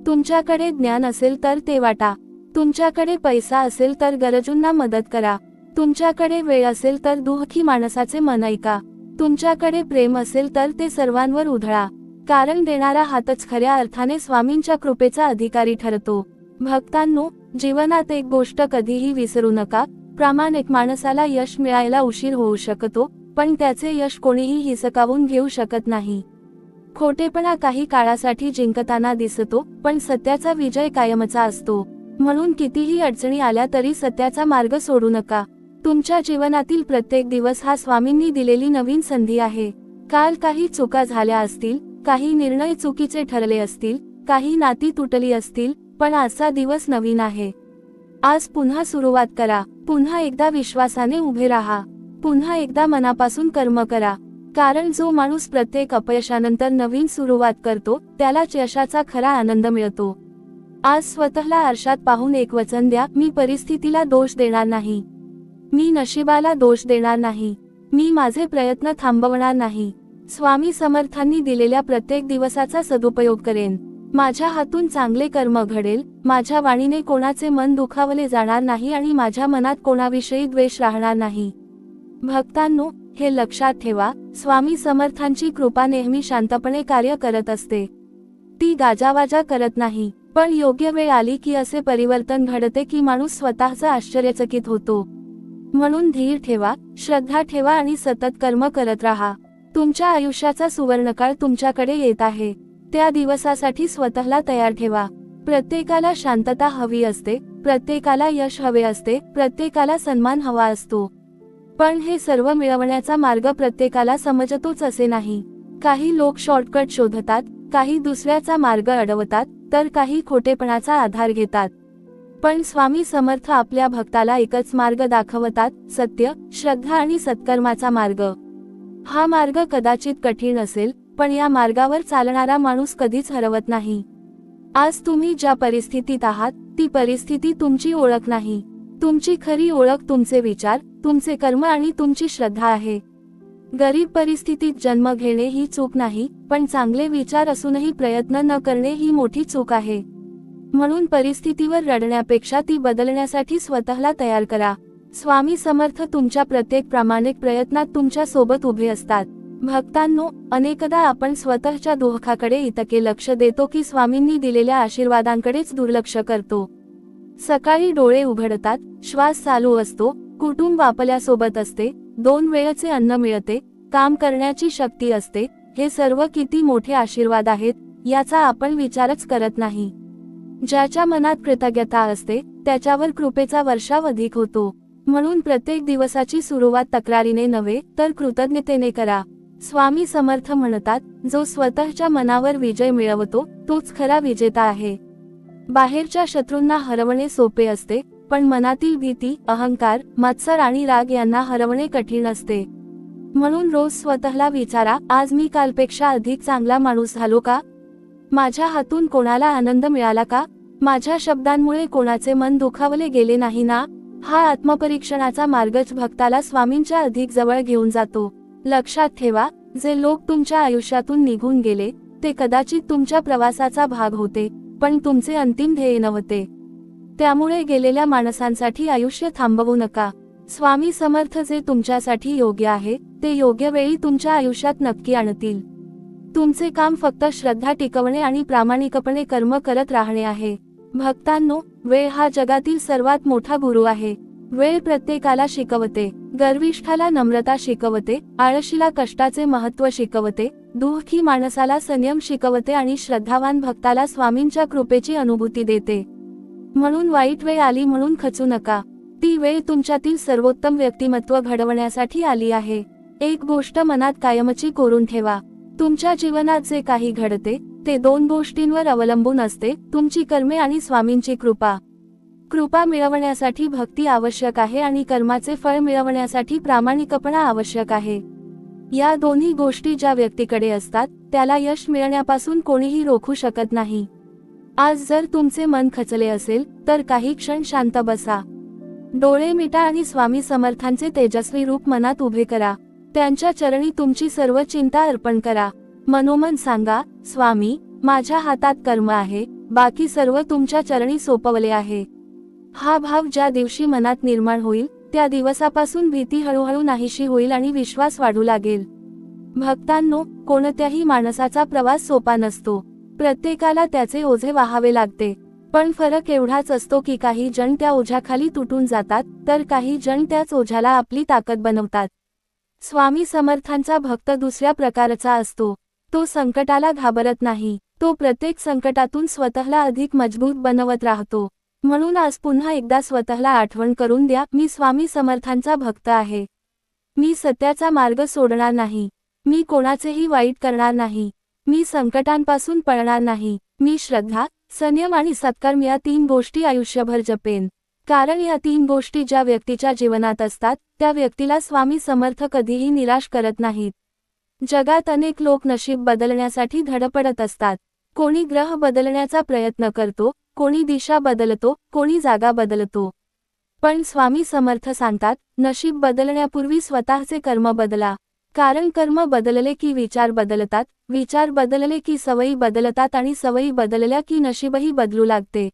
तुमच्याकडे ज्ञान असेल तर ते वाटा. तुमच्याकडे पैसा असेल तर गरजूंना मदत करा. तुमच्याकडे वेळ असेल तर दुःखी माणसाचे मन ऐका. तुमच्याकडे प्रेम असेल तर ते सर्वांवर उधळा. कारण देणारा हातच खऱ्या अर्थाने स्वामींच्या कृपेचा अधिकारी ठरतो. भक्तांनो, जीवनात एक गोष्ट कधीही विसरू नका, प्रामाणिक माणसाला यश मिळायला उशीर होऊ शकतो, पण त्याचे यश कोणीही हिसकावून घेऊ शकत नाही. खोटेपणा काही काळासाठी जिंकताना दिसतो, पण सत्याचा विजय कायमचा असतो. म्हणून कितीही अडचणी आल्या तरी सत्याचा मार्ग सोडू नका. तुमच्या जीवनातील प्रत्येक दिवस हा स्वामींनी दिलेली नवीन संधी आहे. काल काही चुका झाल्या असतील, काही निर्णय चुकीचे ठरले असतील, काही नाती तुटली असतील, पण आजचा दिवस नवीन आहे. आज पुन्हा सुरुवात करा. पुन्हा एकदा विश्वासाने उभे राहा. पुन्हा एकदा मनापासून कर्म करा. कारण जो माणूस प्रत्येक अपयशानंतर नवीन सुरुवात करतो, त्यालाच यशाचा खरा आनंद मिळतो. आज स्वतःला आरशात पाहून एक वचन द्या, मी परिस्थितीला दोष देणार नाही. मी नशिबाला दोष देणार नाही. मी माझे प्रयत्न थांबवणार नाही. स्वामी समर्थांनी दिलेल्या प्रत्येक दिवसाचा सदुपयोग करेन. माझ्या हातून चांगले कर्म घडेल. माझ्या वाणीने कोणाचे मन दुखावले जाणार नाही आणि माझ्या मनात कोणाविषयी द्वेष राहणार नाही. भक्तांनो, हे लक्षात ठेवा, स्वामी समर्थांची कृपा नेहमी शांतपणे कार्य करत असते. ती गाजावाजा करत नाही. पण योग्य वेळ आली की असे परिवर्तन घडते की माणूस स्वतःच आश्चर्यचकित होतो. म्हणून धीर ठेवा, श्रद्धा ठेवा आणि सतत कर्म करत राहा. तुमच्या आयुष्याचा सुवर्णकाळ तुमच्याकडे येत आहे. त्या दिवसासाठी स्वतःला तयार ठेवा. प्रत्येकाला शांतता हवी असते, प्रत्येकाला यश हवे असते, प्रत्येकाला सन्मान हवा असतो. पण हे सर्व मिळवण्याचा मार्ग प्रत्येकाला समजतोच असे नाही. काही लोक शॉर्टकट शोधतात, काही दुसऱ्याचा मार्ग अडवतात, तर काही खोटेपणाचा आधार घेतात. पण स्वामी समर्थ आपल्या भक्ताला एकच मार्ग दाखवतात, सत्य, श्रद्धा आणि सत्कर्माचा मार्ग. हा मार्ग कदाचित कठीण असेल, पण या मार्गावर चालणारा माणूस कधीच हरवत नाही. आज तुम्ही ज्या परिस्थितीत आहात, ती परिस्थिती तुमची ओळख नाही. तुमची खरी ओळख तुमचे विचार, तुमचे कर्म आणि तुमची श्रद्धा आहे. गरीब परिस्थितीत जन्म घेणे ही चूक नाही, पण चांगले विचार असूनही प्रयत्न न करणे ही मोठी चूक आहे. म्हणून परिस्थितीवर रडण्यापेक्षा ती बदलण्यासाठी स्वतःला तयार करा. स्वामी समर्थ तुमच्या प्रत्येक प्रामाणिक प्रयत्नात तुमच्या सोबत उभे असतात. भक्तांनो, अनेकदा आपण स्वतःच्या दुःखाकडे इतके लक्ष देतो की स्वामींनी दिलेल्या आशीर्वादांकडेच दुर्लक्ष करतो. सकाळी डोळे उघडतात, श्वास चालू असतो, कुटुंब आपल्यासोबत असते, 2 वेळचे अन्न मिळते, काम करण्याची शक्ती असते, हे सर्व किती मोठे आशीर्वाद आहेत याचा आपण विचारच करत नाही. ज्याच्या मनात कृतज्ञता असते त्याच्यावर कृपेचा वर्षाव अधिक होतो. म्हणून प्रत्येक दिवसाची सुरुवात तक्रारीने नव्हे तर कृतज्ञतेने करा. स्वामी समर्थ म्हणतात, जो स्वतःच्या मनावर विजय मिळवतो तोच खरा विजेता आहे. बाहेरच्या शत्रूंना हरवणे सोपे असते, पण मनातील भीती, अहंकार, मत्सर आणि राग यांना हरवणे कठीण असते. म्हणून रोज स्वतःला विचारा, आज मी कालपेक्षा अधिक चांगला माणूस झालो का? माझ्या हातून कोणाला आनंद मिळाला का? माझ्या शब्दांमुळे कोणाचे मन दुखावले गेले नाही ना? हा आत्मपरीक्षणाचा मार्गच भक्ताला स्वामींच्या अधिक जवळ घेऊन जातो. लक्षात ठेवा, जे लोक तुमच्या आयुष्यातून निघून गेले ते कदाचित तुमच्या प्रवासाचा भाग होते, पण तुमचे अंतिम ध्येय नव्हते. त्यामुळे गेलेल्या माणसांसाठी आयुष्य थांबवू नका. स्वामी समर्थ जे तुमच्यासाठी योग्य आहे ते योग्य वेळी तुमच्या आयुष्यात नक्की आणतील. तुमचे काम फक्त श्रद्धा टिकवणे आणि प्रामाणिकपणे कर्म करत राहणे आहे. भक्तांनो, वेळ हा जगातील सर्वात मोठा गुरु आहे. वेळ प्रत्येकाला शिकवते. गर्विष्ठाला नम्रता शिकवते, आळशीला कष्टाचे महत्त्व शिकवते, दुःखी माणसाला संयम शिकवते आणि श्रद्धावान भक्ताला स्वामींच्या कृपेची अनुभूती देते. म्हणून वाईट वेळ आली म्हणून खचू नका. ती वेळ तुमच्यातील सर्वोत्तम व्यक्तिमत्व घडवण्यासाठी आली आहे. एक गोष्ट मनात कायमची कोरून ठेवा, तुमच्या जीवनात जे काही घडते ते दोन गोष्टींवर अवलंबून असते, तुमची कर्मे आणि स्वामींची कृपा. कृपा मिळवण्यासाठी भक्ती आवश्यक आहे आणि कर्माचे फळ मिळवण्यासाठी प्रामाणिकपणा आवश्यक आहे. या दोन्ही गोष्टी ज्या व्यक्तीकडे असतात त्याला यश मिळण्यापासून कोणीही रोखू शकत नाही. आज जर तुमचे मन खचले असेल तर काही क्षण शांत बसा. डोळे मिटा आणि स्वामी समर्थांचे तेजस्वी रूप मनात उभे करा. त्यांच्या चरणी तुमची सर्व चिंता अर्पण करा. मनोमन सांगा, स्वामी, माझ्या हातात कर्म आहे, बाकी सर्व तुमच्या चरणी सोपवले आहे. हा भाव ज्या दिवशी मनात निर्माण होईल त्या दिवसापासून भीती हळूहळू नाहीशी होईल आणि विश्वास वाढू लागेल. भक्तांनो, कोणत्याही माणसाचा प्रवास सोपा नसतो. प्रत्येकाला त्याचे ओझे वाहावे लागते. पण फरक एवढाच असतो की काही जण त्या ओझ्याखाली तुटून जातात तर काही जण त्याच ओझ्याला आपली ताकद बनवतात. स्वामी समर्थांचा भक्त दुसऱ्या प्रकारचा असतो. तो संकटाला घाबरत नाही. तो प्रत्येक संकटातून स्वतःला अधिक मजबूत बनवत राहतो. म्हणून आज पुन्हा एकदा स्वतःला आठवण करून द्या, मी स्वामी समर्थांचा भक्त आहे. मी सत्याचा मार्ग सोडणार नाही. मी कोणाचेही वाईट करणार नाही. मी संकटांपासून पळणार नाही. मी श्रद्धा, संयम आणि सत्कर्म या 3 गोष्टी आयुष्यभर जपेन. कारण या 3 गोष्टी ज्या व्यक्तीच्या जीवनात असतात त्या व्यक्तीला स्वामी समर्थ कधीही निराश करत नाहीत. जगात अनेक लोक नशीब बदलण्यासाठी धडपडत असतात. कोणी ग्रह बदलण्याचा प्रयत्न करतो, कोणी दिशा बदलतो, कोणी जागा बदलतो. पण स्वामी समर्थ सांगतात, नशीब बदलण्यापूर्वी स्वतःचे कर्म बदला. कारण कर्म बदलले की विचार बदलतात, विचार बदलले की सवयी बदलतात आणि सवयी बदलल्या की नशीबही बदलू लागते.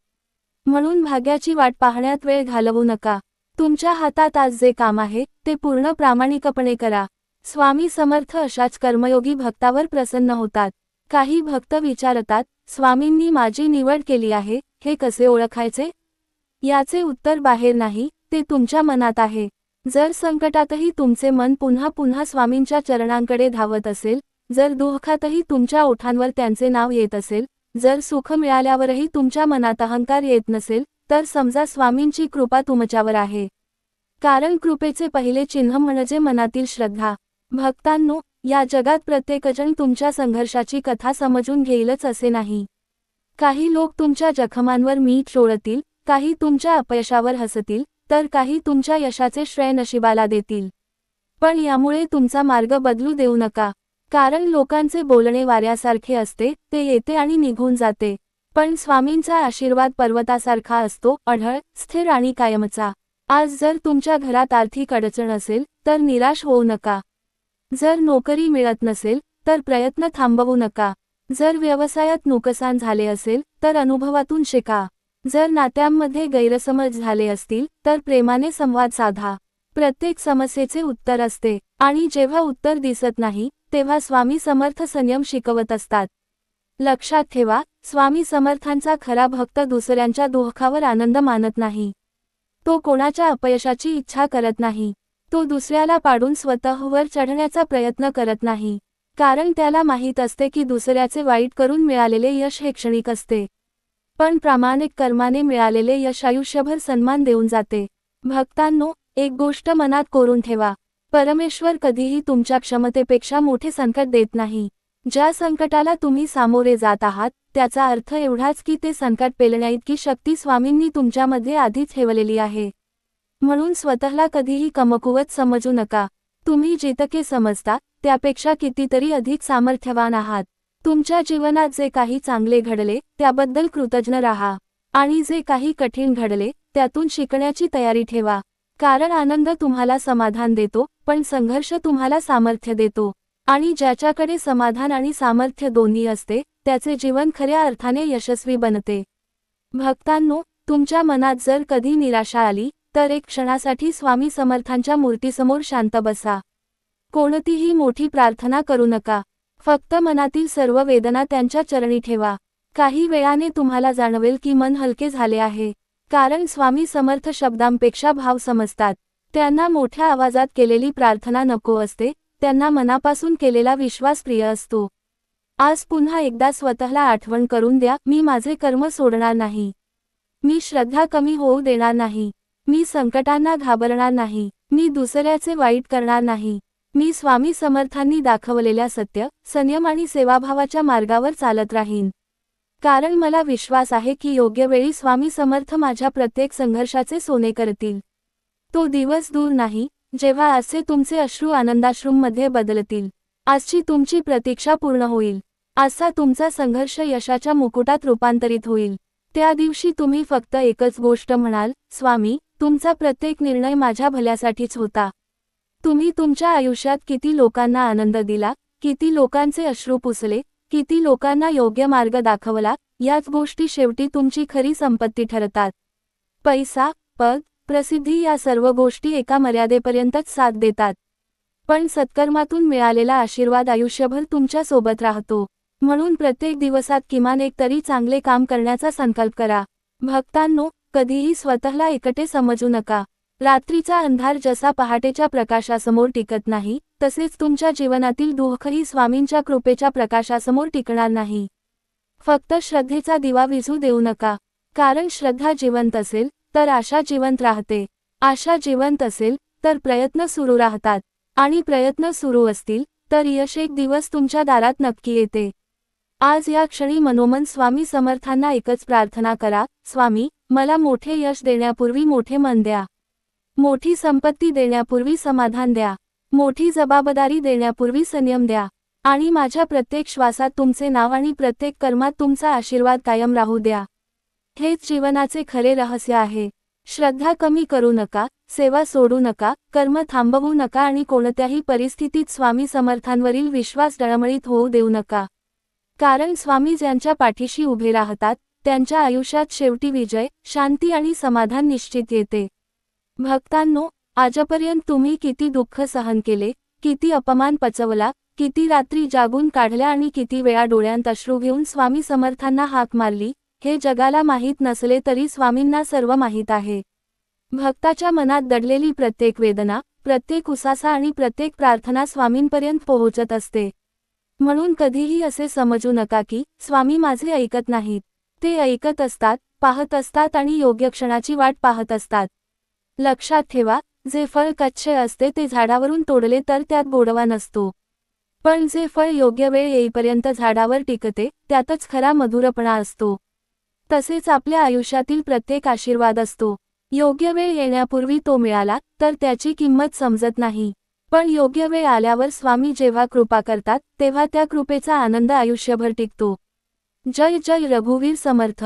म्हणून भाग्याची वाट पाहण्यात वेळ घालवू नका. तुमच्या हातात आज जे काम आहे ते पूर्ण प्रामाणिकपणे करा. स्वामी समर्थ अशाच कर्मयोगी भक्तावर प्रसन्न होतात. काही भक्त विचारतात, स्वामींनी माझी निवड केली आहे, हे कसे ओळखायचे? याचे उत्तर बाहेर नाही, ते तुमच्या मनात आहे. जर संकटातही तुमचे मन पुन्हा पुन्हा स्वामींच्या चरणांकडे धावत असेल, जर दुःखातही तुमच्या ओठांवर त्यांचे नाव येत असेल, जर सुख मिळाल्यावरही तुमच्या मनात अहंकार येत नसेल, तर समजा स्वामींची कृपा तुमच्यावर आहे. कारण कृपेचे पहिले चिन्ह म्हणजे मनातील श्रद्धा. भक्तांनो, या जगात प्रत्येकजण तुमच्या संघर्षाची कथा समजून घेईलच असे नाही. काही लोक तुमच्या जखमांवर मीठ चोळतील, काही तुमच्या अपयशावर हसतील, तर काही तुमच्या यशाचे श्रेय नशिबाला देतील. पण यामुळे तुमचा मार्ग बदलू देऊ नका. कारण लोकांचे बोलणे वाऱ्यासारखे असते, ते येते आणि निघून जाते. पण स्वामींचा आशीर्वाद पर्वतासारखा असतो, अढळ, स्थिर आणि कायमचा. आज जर तुमच्या घरात आर्थिक अडचण असेल तर निराश होऊ नका. जर नोकरी मिळत नसेल तर प्रयत्न थांबवू नका. जर व्यवसायात नुकसान झाले असेल तर अनुभवातून शिका. जर नात्यांमध्ये गैरसमज झाले असतील तर प्रेमाने संवाद साधा. प्रत्येक समस्येचे उत्तर असते आणि जेव्हा उत्तर दिसत नाही तेव्हा स्वामी समर्थ संयम शिकवत असतात. लक्षात ठेवा, स्वामी समर्थांचा खरा भक्त दुसऱ्यांच्या दुःखावर आनंद मानत नाही. तो कोणाच्या अपयशाची इच्छा करत नाही. तो दुसऱ्याला पाडून स्वतःवर चढण्याचा प्रयत्न करत नाही. कारण त्याला माहीत असते की दुसऱ्याचे वाईट करून मिळालेले यश हे क्षणिक असते. पण प्रामाणिक कर्माने मिळालेले यश आयुष्यभर सन्मान देऊन जाते. भक्तांनो, एक गोष्ट मनात कोरून ठेवा. परमेश्वर कधीही तुमच्या क्षमतेपेक्षा मोठे संकट देत नाही. ज्या संकटाला तुम्ही सामोरे जात आहात त्याचा अर्थ एवढाच की ते संकट पेलण्याइतकी शक्ती स्वामींनी तुमच्यामध्ये आधीच ठेवलेली आहे. म्हणून स्वतःला कधीही कमकुवत समजू नका. तुम्ही जितके समजता त्यापेक्षा कितीतरी अधिक सामर्थ्यवान आहात. तुमच्या जीवनात जे काही चांगले घडले त्याबद्दल कृतज्ञ राहा आणि जे काही कठीण घडले त्यातून शिकण्याची तयारी ठेवा. कारण आनंद तुम्हाला समाधान देतो, पण संघर्ष तुम्हाला सामर्थ्य देतो. आणि ज्याच्याकडे समाधान आणि सामर्थ्य दोन्ही असते त्याचे जीवन खऱ्या अर्थाने यशस्वी बनते. भक्तांनो, तुमच्या मनात जर कधी निराशा आली तर एक क्षणासाठी स्वामी समर्थांच्या मूर्तीसमोर शांत बसा. कोणतीही मोठी प्रार्थना करू नका. फक्त मनातील सर्व वेदना त्यांच्या चरणी ठेवा. काही वेळाने तुम्हाला जाणवेल की मन हलके झाले आहे. कारण स्वामी समर्थ शब्दांपेक्षा भाव समजतात. त्यांना मोठ्या आवाजात केलेली प्रार्थना नको असते, त्यांना मनापासून केलेला विश्वास प्रिय असतो. आज पुन्हा एकदा स्वतःला आठवण करून द्या, मी माझे कर्म सोडणार नाही. मी श्रद्धा कमी होऊ देणार नाही. मी संकटांना घाबरणार नाही. मी दुसऱ्याचे वाईट करणार नाही. मी स्वामी समर्थांनी दाखवलेल्या सत्य, संयम आणि सेवाभावाच्या मार्गावर चालत राहीन. कारण मला विश्वास आहे की योग्य वेळी स्वामी समर्थ माझ्या प्रत्येक संघर्षाचे सोने करतील. तो दिवस दूर नाही जेव्हा असे तुमचे अश्रू आनंदाश्रूंमध्ये बदलतील. आजची तुमची प्रतीक्षा पूर्ण होईल. आजचा तुमचा संघर्ष यशाच्या मुकुटात रूपांतरित होईल. त्या दिवशी तुम्ही फक्त एकच गोष्ट म्हणाल, स्वामी, तुमचा प्रत्येक निर्णय माझ्या भल्यासाठीच होता. तुम्ही तुमच्या आयुष्यात किती लोकांना आनंद दिला, किती लोकांचे अश्रू पुसले, किती लोकांना योग्य मार्ग दाखवला, याच गोष्टी शेवटी तुमची खरी संपत्ती ठरतात. पैसा, पद, प्रसिद्धी या सर्व गोष्टी एका मर्यादेपर्यंतच साथ देतात. पण सत्कर्मातून मिळालेला आशीर्वाद आयुष्यभर तुमच्या सोबत राहतो. म्हणून प्रत्येक दिवसात किमान एक तरी चांगले काम करण्याचा संकल्प करा. भक्तांनो, कधीही स्वतःला एकटे समजू नका. रात्रीचा अंधार जसा पहाटेच्या प्रकाशासमोर टिकत नाही, तसेच तुमच्या जीवनातील दुःखही स्वामींच्या कृपेच्या प्रकाशासमोर टिकणार नाही. फक्त श्रद्धेचा दिवा विझू देऊ नका. कारण श्रद्धा जिवंत असेल तर आशा जिवंत राहते. आशा जिवंत असेल तर प्रयत्न सुरू राहतात. आणि प्रयत्न सुरू असतील तर यश एक दिवस तुमच्या दारात नक्की येते. आज या क्षणी मनोमन स्वामी समर्थांना एकच प्रार्थना करा, स्वामी, मला मोठे यश देण्यापूर्वी मोठे मन द्या. मोठी संपत्ती देण्यापूर्वी समाधान द्या. मोठी जबाबदारी देण्यापूर्वी संयम द्या. आणि माझ्या प्रत्येक श्वासात तुमचे नाव आणि प्रत्येक कर्मात तुमचा आशीर्वाद कायम राहू द्या. हेच जीवनाचे खरे रहस्य आहे. श्रद्धा कमी करू नका, सेवा सोडू नका, कर्म थांबवू नका आणि कोणत्याही परिस्थितीत स्वामी समर्थांवरील विश्वास डळमळीत होऊ देऊ नका. कारण स्वामी ज्यांच्या पाठीशी उभे राहतात त्यांच्या आयुष्यात शेवटी विजय, शांती आणि समाधान निश्चित येते. भक्तांनो, आजपर्यंत तुम्ही किती दुःख सहन केले, किती अपमान पचवला, किती रात्री जागून काढल्या आणि किती वेळा डोळ्यांत अश्रू घेऊन स्वामी समर्थांना हाक मारली, हे जगाला माहीत नसले तरी स्वामींना सर्व माहीत आहे. भक्ताच्या मनात दडलेली प्रत्येक वेदना, प्रत्येक उसासा आणि प्रत्येक प्रार्थना स्वामींपर्यंत पोहोचत असते. म्हणून कधीही असे समजू नका की स्वामी माझे ऐकत नाहीत. ते ऐकत असतात, पाहत असतात आणि योग्य क्षणाची वाट पाहत असतात. लक्षात ठेवा, जे फळ कच्चे असते ते झाडावरून तोडले तर त्यात गोडवा नसतो. पण जे फळ योग्य वेळ येईपर्यंत झाडावर टिकते त्यातच खरा मधुरपणा असतो. तसेच आपल्या आयुष्यातील प्रत्येक आशीर्वाद असतो. योग्य वेळ येण्यापूर्वी तो मिळाला तर त्याची किंमत समजत नाही. पण योग्य वेळ आल्यावर स्वामी जेव्हा कृपा करतात तेव्हा त्या कृपेचा आनंद आयुष्यभर टिकतो. जय जय रघुवीर समर्थ.